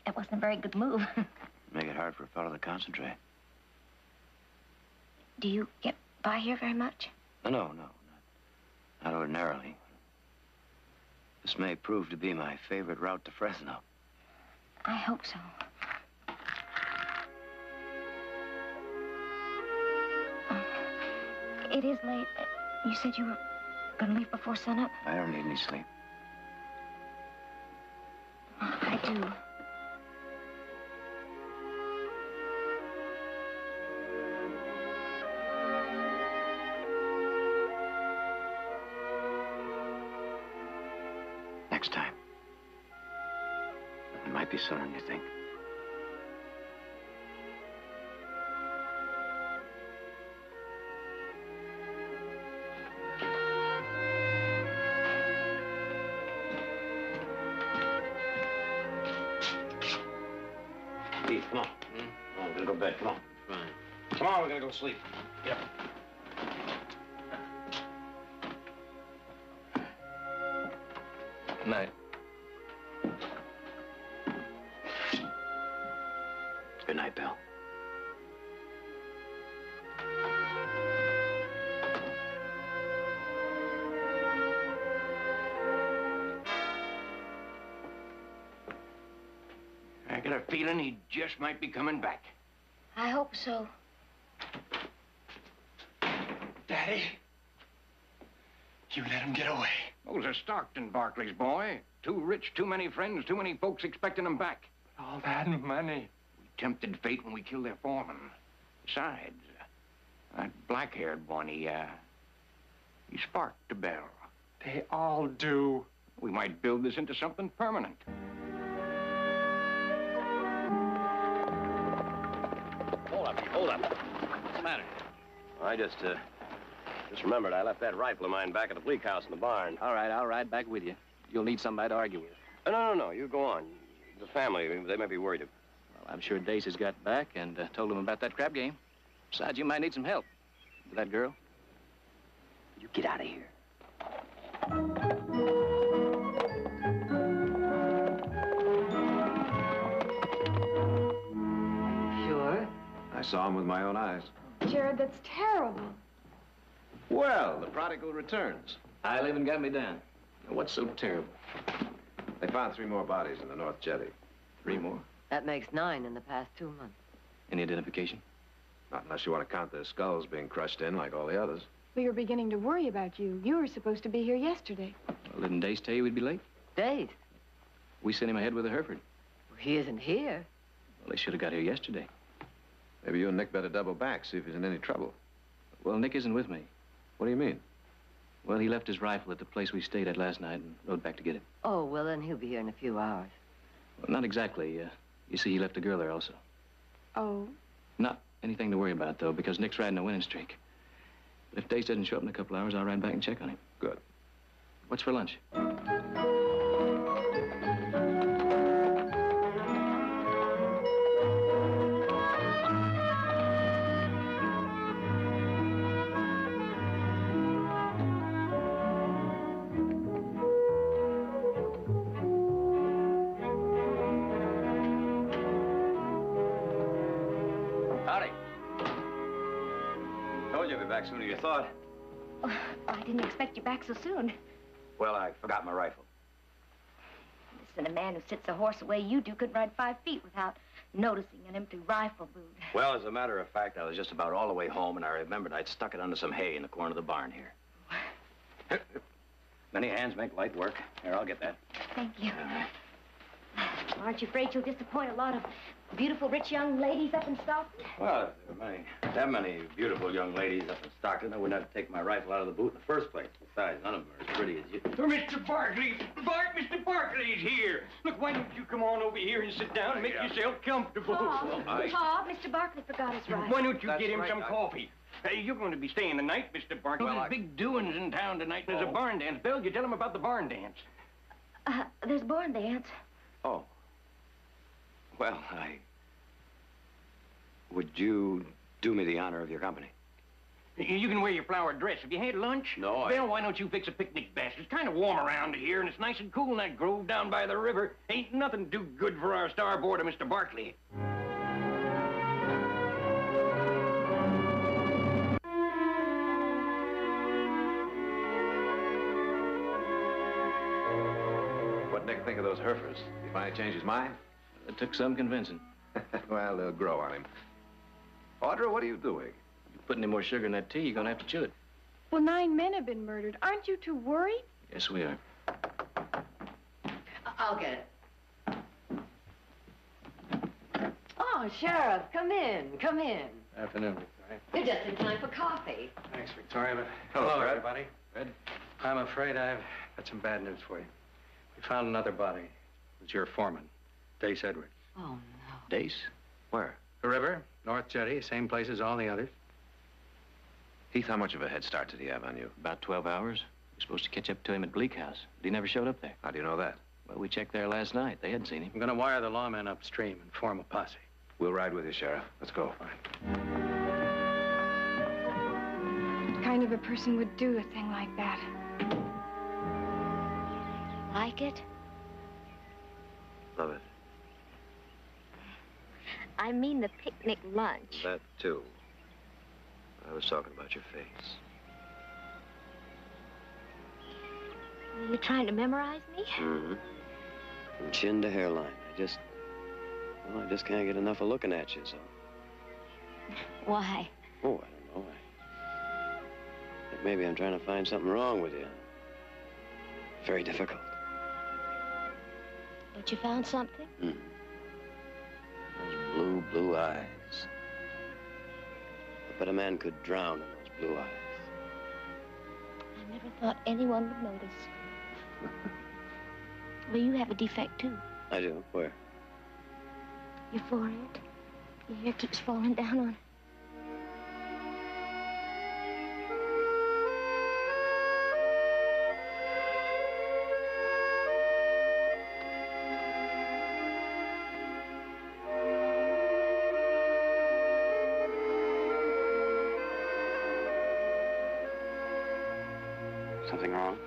That wasn't a very good move. Make it hard for a fellow to concentrate. Do you get by here very much? No, not ordinarily. This may prove to be my favorite route to Fresno. I hope so. It is late. You said you were going to leave before sunup? I don't need any sleep. I do. Next time. It might be sooner than you think. Heath, come on. Come on, we're gonna go to bed. Come on. Fine. Come on, we're gonna go sleep. Yep. Night. Good night, Bill. I got a feeling he just might be coming back. I hope so. Daddy, you let him get away. Those are Stockton Barkley's, boy. Too rich, too many friends, too many folks expecting him back. All that money. We tempted fate when we killed their foreman. Besides, that black-haired one, he sparked a bell. They all do. We might build this into something permanent. Hold up. What's the matter? I just remembered I left that rifle of mine back at the bleak house in the barn. All right, I'll ride back with you. You'll need somebody to argue with. No. You go on. The family, they may be worried. Well, I'm sure Dace has got back and told him about that crap game. Besides, you might need some help. With that girl? You get out of here. Sure? I saw him with my own eyes. Jared, that's terrible. Well, the prodigal returns. I'll even got me down. Now, what's so terrible? They found 3 more bodies in the North Jetty. 3 more? That makes 9 in the past 2 months. Any identification? Not unless you want to count their skulls being crushed in like all the others. We were beginning to worry about you. You were supposed to be here yesterday. Well, didn't Dace tell you we'd be late? Dace? We sent him ahead with a Hereford. Well, he isn't here. Well, they should have got here yesterday. Maybe you and Nick better double back, see if he's in any trouble. Well, Nick isn't with me. What do you mean? Well, he left his rifle at the place we stayed at last night and rode back to get it. Oh, well, then he'll be here in a few hours. Well, not exactly. You see, he left a girl there also. Oh? Not anything to worry about, though, because Nick's riding a winning streak. But if Dace doesn't show up in a couple hours, I'll ride back and check on him. Good. What's for lunch? Howdy. Told you I'd be back sooner than you thought. Oh, I didn't expect you back so soon. Well, I forgot my rifle. Listen, a man who sits a horse the way you do could ride 5 feet without noticing an empty rifle boot. Well, as a matter of fact, I was just about all the way home, and I remembered I'd stuck it under some hay in the corner of the barn here. Many hands make light work. Here, I'll get that. Thank you. Aren't you afraid you'll disappoint a lot of beautiful, rich young ladies up in Stockton? Well, if there were that many beautiful young ladies up in Stockton, I wouldn't have to take my rifle out of the boot in the first place. Besides, none of them are as pretty as you. Mr. Barkley! Mr. Barkley's here! Look, why don't you come on over here and sit down and make yourself comfortable? Tom, Mr. Barkley forgot his rifle. Why don't you get him some coffee? Hey, you're going to be staying the night, Mr. Barkley. Well, There's big doings in town tonight. There's a barn dance. Bill, you tell him about the barn dance. There's barn dance. Oh. Well, would you do me the honor of your company? You can wear your flowered dress. Have you had lunch? No, Bill, why don't you fix a picnic basket? It's kind of warm around here, and it's nice and cool in that grove down by the river. Ain't nothing too good for our starboarder, Mr. Barkley. What'd Nick think of those Herefords? You finally change his mind? It took some convincing. Well, they'll grow on him. Audra, what are you doing? You put any more sugar in that tea, you're gonna have to chew it. Well, 9 men have been murdered. Aren't you too worried? Yes, we are. I'll get it. Oh, Sheriff, come in. Come in. Afternoon, Victoria. You're just in time for coffee. Thanks, Victoria. But Hello, Fred. everybody. Fred. I'm afraid I've got some bad news for you. We found another body. It was your foreman, Dace Edwards. Oh, no. Dace? Where? The river, North Jetty, same place as all the others. Heath, how much of a head start did he have on you? About 12 hours. We're supposed to catch up to him at Bleak House, but he never showed up there. How do you know that? Well, we checked there last night. They hadn't seen him. I'm going to wire the lawmen upstream and form a posse. We'll ride with you, Sheriff. Let's go. Fine. What kind of a person would do a thing like that? Like it? Love it. I mean the picnic lunch. That, too. I was talking about your face. Are you trying to memorize me? Mm-hmm. From chin to hairline. I just can't get enough of looking at you, so. Why? Oh, I don't know. I think maybe I'm trying to find something wrong with you. Very difficult. But you found something? Mm-hmm. Those blue eyes. I bet a man could drown in those blue eyes. I never thought anyone would notice. Well, you have a defect, too. I do? Where? Your forehead. Your hair keeps falling down on it. Something wrong?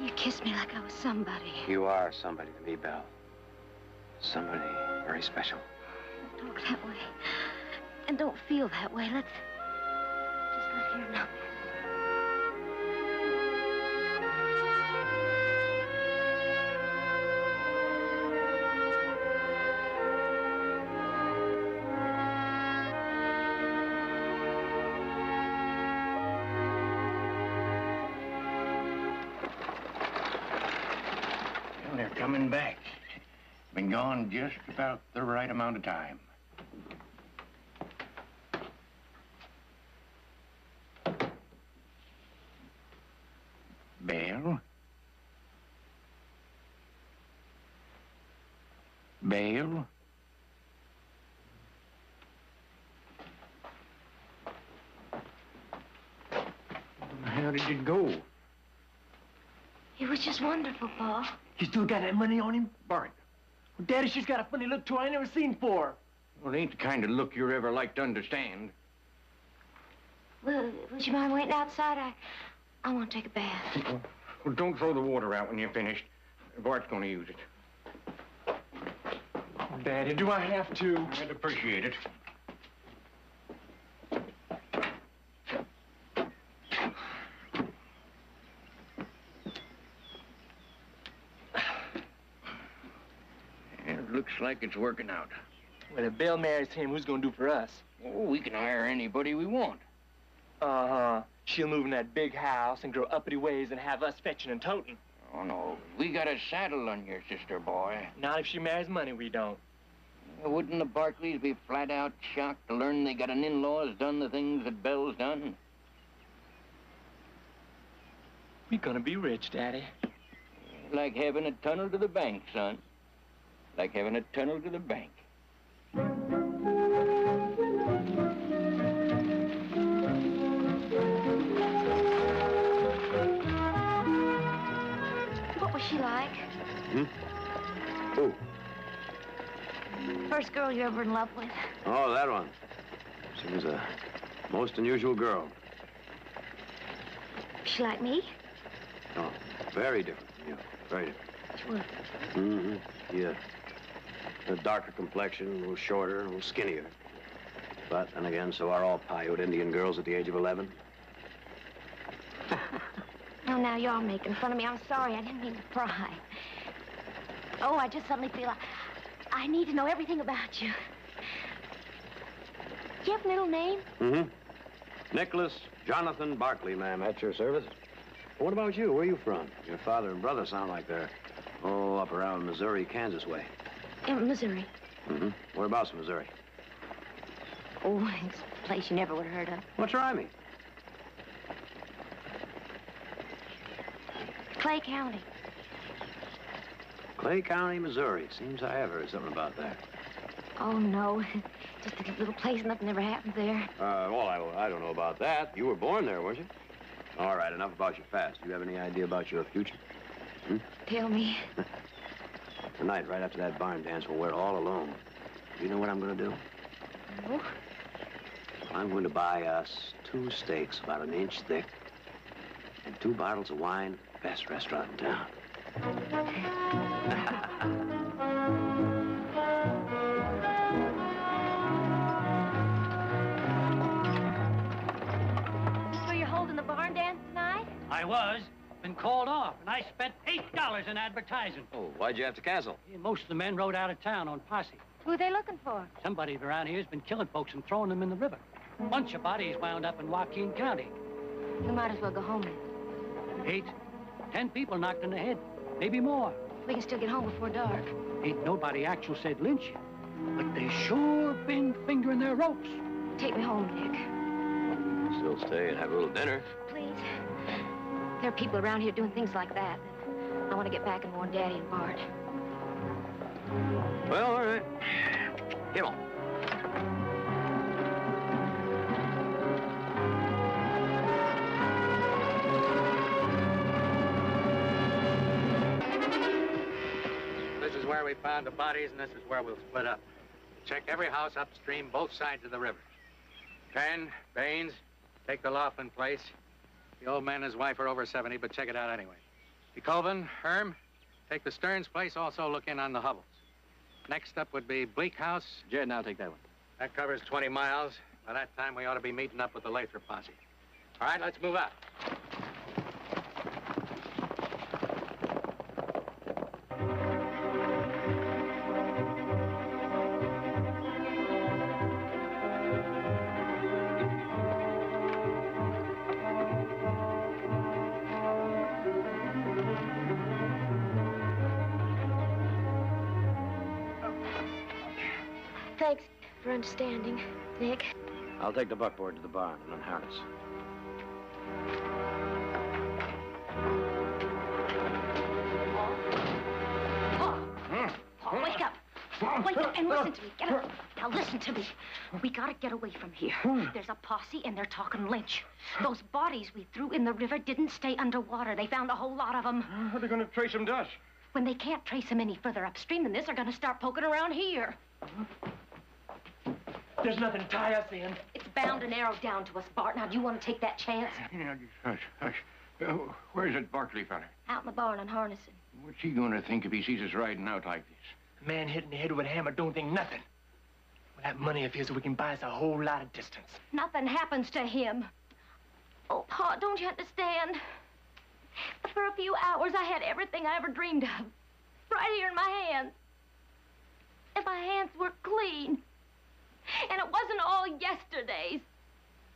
You kissed me like I was somebody. You are somebody to me, Belle. Somebody very special. Don't talk that way. And don't feel that way. Let's just let here know. Well, they're coming back. Been gone just about the right amount of time. Belle? Belle? How did it go? It was just wonderful, Pa. You still got that money on him? Bart. Well, Daddy, she's got a funny look to her I ain't never seen before. Well, it ain't the kind of look you're ever like to understand. Well, would you mind waiting outside? I want to take a bath. Well, don't throw the water out when you're finished. Bart's gonna use it. Oh, Daddy, do I have to? I'd appreciate it. It looks like it's working out. Well, if Belle marries him, who's gonna do for us? Oh, we can hire anybody we want. Uh-huh. She'll move in that big house and grow uppity ways and have us fetching and toting. Oh, no. We got a saddle on your sister, boy. Not if she marries money, we don't. Wouldn't the Barkleys be flat out shocked to learn they got an in-law that's done the things that Belle's done? We're gonna be rich, Daddy. Like having a tunnel to the bank, son. Like having a tunnel to the bank. What was she like? Who? First girl you ever in love with? Oh, that one. She was a most unusual girl. She like me? Oh, very different from you. Very different. Sure. Mm-hmm. Yeah. A darker complexion, a little shorter, a little skinnier. But then again, so are all Paiute Indian girls at the age of 11. Oh, now you're making fun of me. I'm sorry. I didn't mean to pry. Oh, I just suddenly feel I need to know everything about you. Do you have a middle name? Mm-hmm. Nicholas Jonathan Barkley, ma'am, at your service. What about you? Where are you from? Your father and brother sound like they're, up around Missouri, Kansas way. In Missouri. Mm-hmm. Whereabouts in Missouri? Oh, it's a place you never would have heard of. Well, try me. Clay County. Clay County, Missouri. Seems I have heard something about that. Oh, no. Just a little place. Nothing ever happened there. Well, I don't know about that. You were born there, weren't you? All right, enough about your past. Do you have any idea about your future? Tell me. Tonight, right after that barn dance, when we're all alone, do you know what I'm going to do? No. I'm going to buy us 2 steaks about an inch thick and 2 bottles of wine, best restaurant in town. So you're holding the barn dance tonight? I was. Been called off, and I spent $8 in advertising. Oh, why'd you have to cancel? Most of the men rode out of town on posse. Who are they looking for? Somebody around here's been killing folks and throwing them in the river. Bunch of bodies wound up in Joaquin County. You might as well go home then. 8, 10 people knocked in the head. Maybe more. We can still get home before dark. Ain't nobody actual said lynch you. But they sure been fingering their ropes. Take me home, Nick. Still stay and have a little dinner. Please. There are people around here doing things like that. I want to get back and warn Daddy and Bart. Well, all right. Come on. This is where we found the bodies, and this is where we'll split up. Check every house upstream, both sides of the river. Penn, Baines, take the Laughlin place. The old man and his wife are over 70, but check it out anyway. The Colvin, Herm, take the Stearns place, also look in on the Hubbles. Next up would be Bleak House. Jed, I'll take that one. That covers 20 miles. By that time, we ought to be meeting up with the Lathrop posse. All right, let's move out. Thanks for understanding, Nick. I'll take the buckboard to the barn and unharness. Paul, wake up. Wake up and listen to me. Get up. Now listen to me. We gotta get away from here. There's a posse and they're talking lynch. Those bodies we threw in the river didn't stay underwater. They found a whole lot of them. How are they going to trace them to us? When they can't trace them any further upstream than this, they're gonna start poking around here. There's nothing to tie us in. It's bound and arrowed down to us, Bart. Now, do you want to take that chance? Yeah, hush, hush. Where's that Barkley fella? Out in the barn unharnessing. What's he going to think if he sees us riding out like this? A man hit in the head with a hammer don't think nothing. With that money of his, we can buy us a whole lot of distance. Nothing happens to him. Oh, Pa, don't you understand? For a few hours, I had everything I ever dreamed of. Right here in my hands. And my hands were clean. And it wasn't all yesterday's.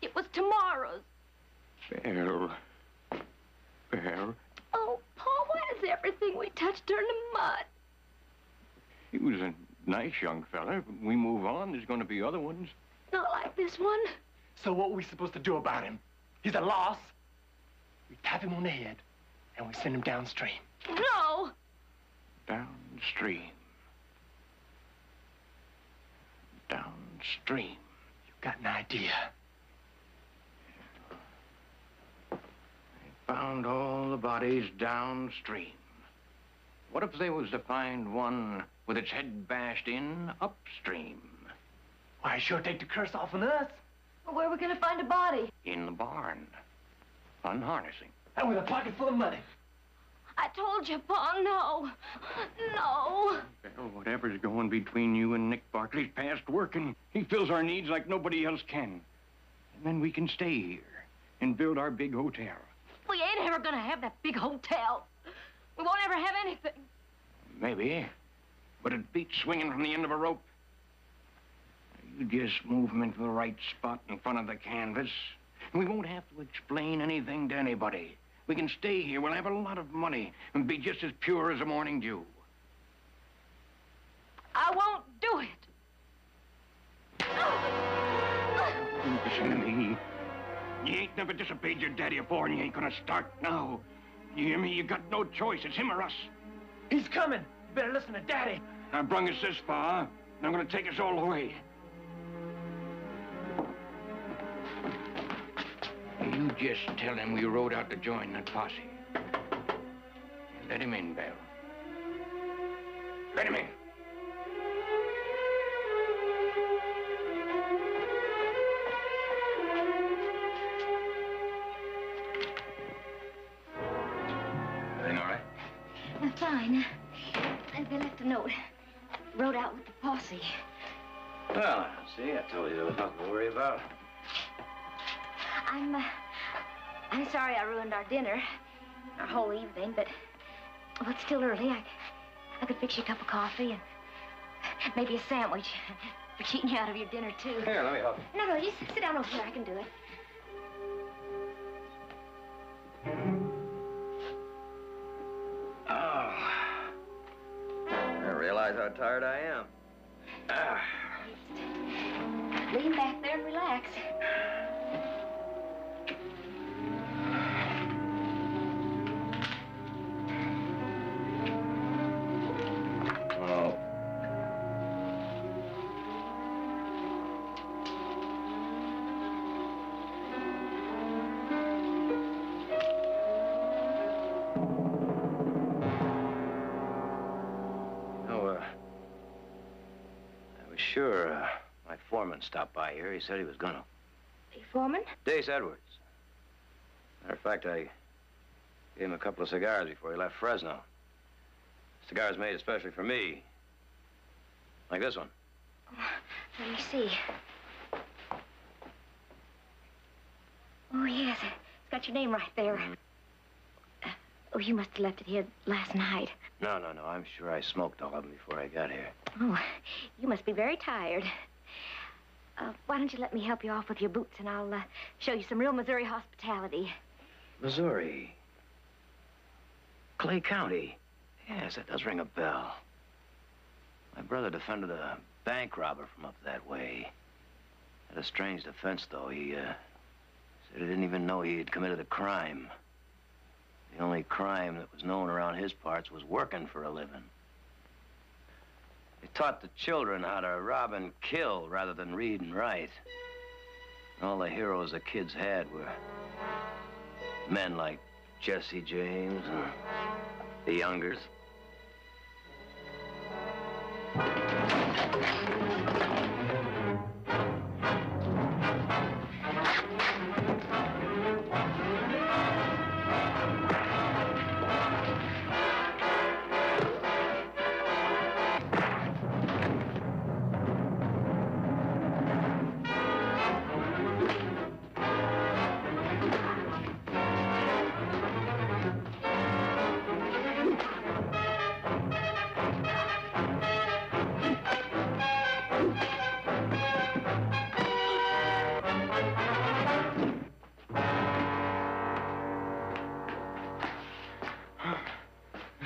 It was tomorrow's. Well. Oh, Paul, why does everything we touch turn to mud? He was a nice young fella. When we move on, there's going to be other ones. Not like this one. So what are we supposed to do about him? He's a loss. We tap him on the head, and we send him downstream. No. Downstream. Downstream. You've got an idea. They found all the bodies downstream. What if they was to find one with its head bashed in upstream? Why, sure take the curse off on us. Well, where are we going to find a body? In the barn. Unharnessing. And with a pocket full of money. I told you, Pa, no. No. Well, whatever's going between you and Nick Barkley's past working. He fills our needs like nobody else can. And then we can stay here and build our big hotel. We ain't ever going to have that big hotel. We won't ever have anything. Maybe. But it beats swinging from the end of a rope. You just move him into the right spot in front of the canvas. And we won't have to explain anything to anybody. We can stay here. We'll have a lot of money and be just as pure as a morning dew. I won't do it. Listen to me. You ain't never disobeyed your daddy before, and you ain't gonna start now. You hear me? You got no choice. It's him or us. He's coming. You better listen to Daddy. I brung us this far, and I'm gonna take us all the way. You just tell him we rode out to join that posse. Let him in, Belle. Let him in. Everything all right? Fine. They left a note. Rode out with the posse. Well, see, I told you there was nothing to worry about. I'm sorry I ruined our dinner, our whole evening, but well, it's still early. I could fix you a cup of coffee and maybe a sandwich for cheating you out of your dinner, too. Here, let me help you. No, just sit down over here. I can do it. Oh. I realize how tired I am. Lean back there and relax. Sure, my foreman stopped by here. He said he was gonna. Hey, Foreman? Dace Edwards. Matter of fact, I gave him a couple of cigars before he left Fresno. Cigars made especially for me. Like this one. Let me see. Oh, yes. It's got your name right there. Oh, you must have left it here last night. No. I'm sure I smoked all of them before I got here. Oh, you must be very tired. Why don't you let me help you off with your boots, and I'll show you some real Missouri hospitality. Missouri. Clay County. Yes, that does ring a bell. My brother defended a bank robber from up that way. Had a strange defense, though. He said he didn't even know he had committed a crime. The only crime that was known around his parts was working for a living. They taught the children how to rob and kill rather than read and write. And all the heroes the kids had were men like Jesse James and the Youngers.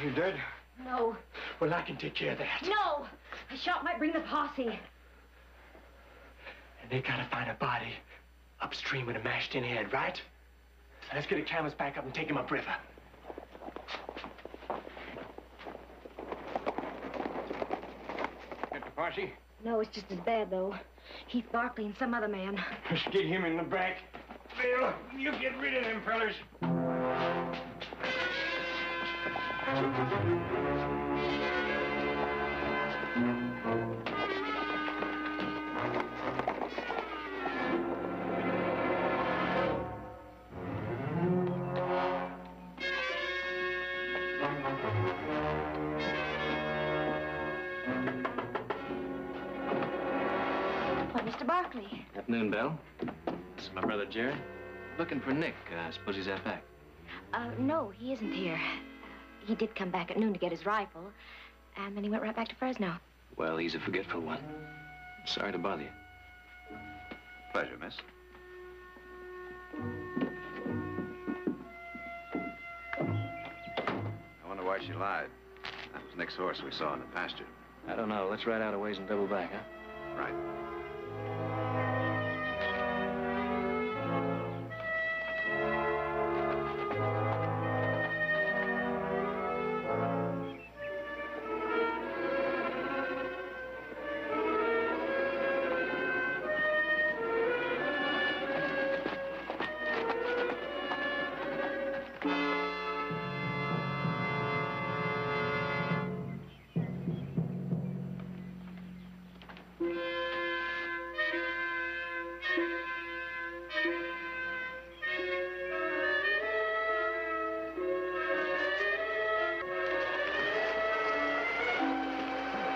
You dead? No. Well, I can take care of that. No! A shot might bring the posse. And they gotta find a body upstream with a mashed-in head, right? So let's get the cameras back up and take him upriver. Get the posse? No, it's just as bad, though. Heath Barkley and some other man. Let's get him in the back. Bill, you get rid of them fellas. Why, Mr. Barkley. Afternoon, Belle. This is my brother, Jerry. Looking for Nick. I suppose he's out back. No, he isn't here. He did come back at noon to get his rifle, and then he went right back to Fresno. Well, he's a forgetful one. Sorry to bother you. Pleasure, miss. I wonder why she lied. That was Nick's horse we saw in the pasture. I don't know. Let's ride out a ways and double back, huh? Right.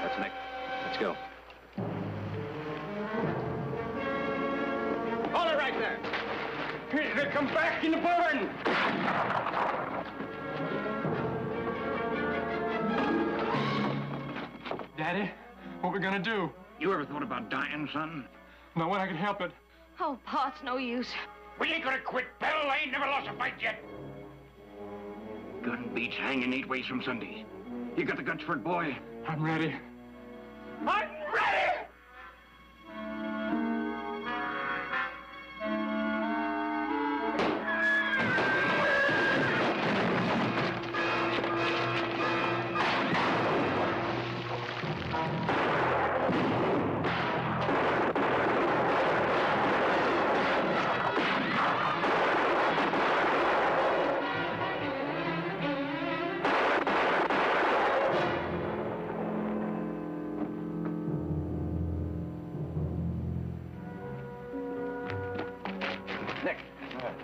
That's Nick. Let's go. Hold it right there. They come back in the barn. Daddy, what we gonna do? You ever thought about dying, son? No, when I can help it. Oh, Pa, it's no use. We ain't gonna quit, Belle. I ain't never lost a fight yet. Gun beats hanging 8 ways from Sunday. You got the guts for it, boy? I'm ready. I'm ready!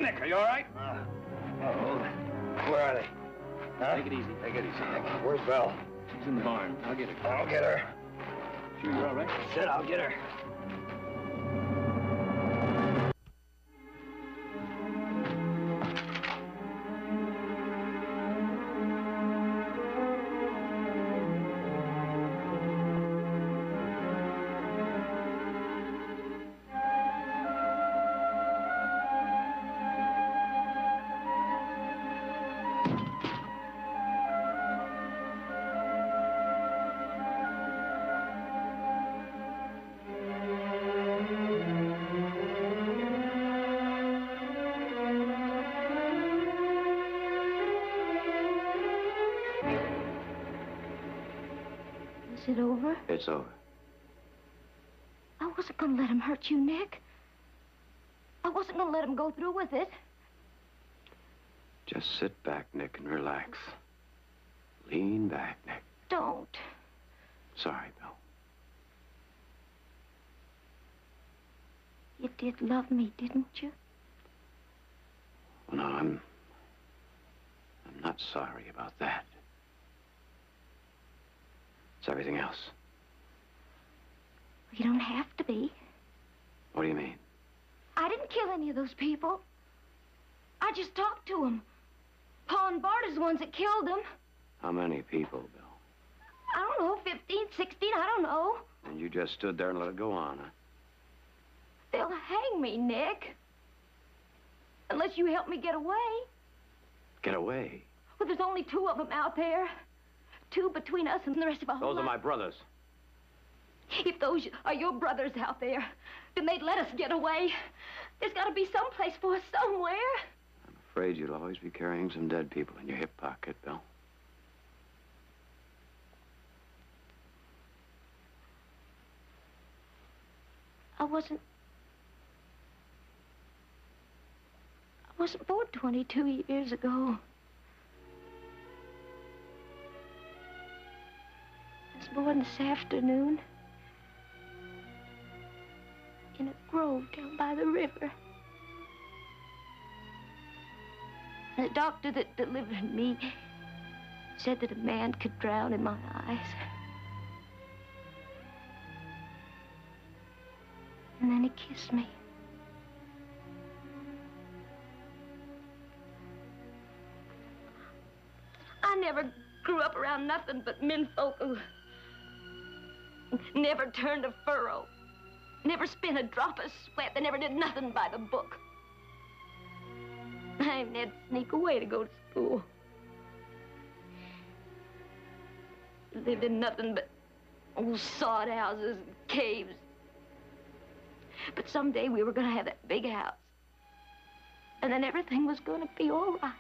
Nick, are you all right? Uh-oh. Where are they? Huh? Take it easy. Take it easy. Where's Belle? She's in the barn. I'll get her. I'll get her. Sure you're all right? Said I'll get her. Is it over? It's over. I wasn't going to let him hurt you, Nick. I wasn't going to let him go through with it. Just sit back, Nick, and relax. Lean back, Nick. Don't. Sorry, Bill. You did love me, didn't you? Well, no, I'm not sorry about that. It's everything else. You don't have to be. What do you mean? I didn't kill any of those people. I just talked to them. Pa and Bart is the ones that killed them. How many people, Bill? I don't know, 15, 16, I don't know. And you just stood there and let it go on, huh? They'll hang me, Nick. Unless you help me get away. Get away? Well, there's only 2 of them out there. 2 between us and the rest of our whole Those are my life. brothers. If those are your brothers out there, then they'd let us get away. There's got to be some place for us somewhere. I'm afraid you'll always be carrying some dead people in your hip pocket, Bill. I wasn't born 22 years ago. I was born this afternoon in a grove down by the river. The doctor that delivered me said that a man could drown in my eyes. And then he kissed me. I never grew up around nothing but menfolk who never turned a furrow, never spent a drop of sweat. They never did nothing by the book. I even had to sneak away to go to school. Lived in nothing but old sod houses and caves. But someday we were going to have that big house. And then everything was going to be all right.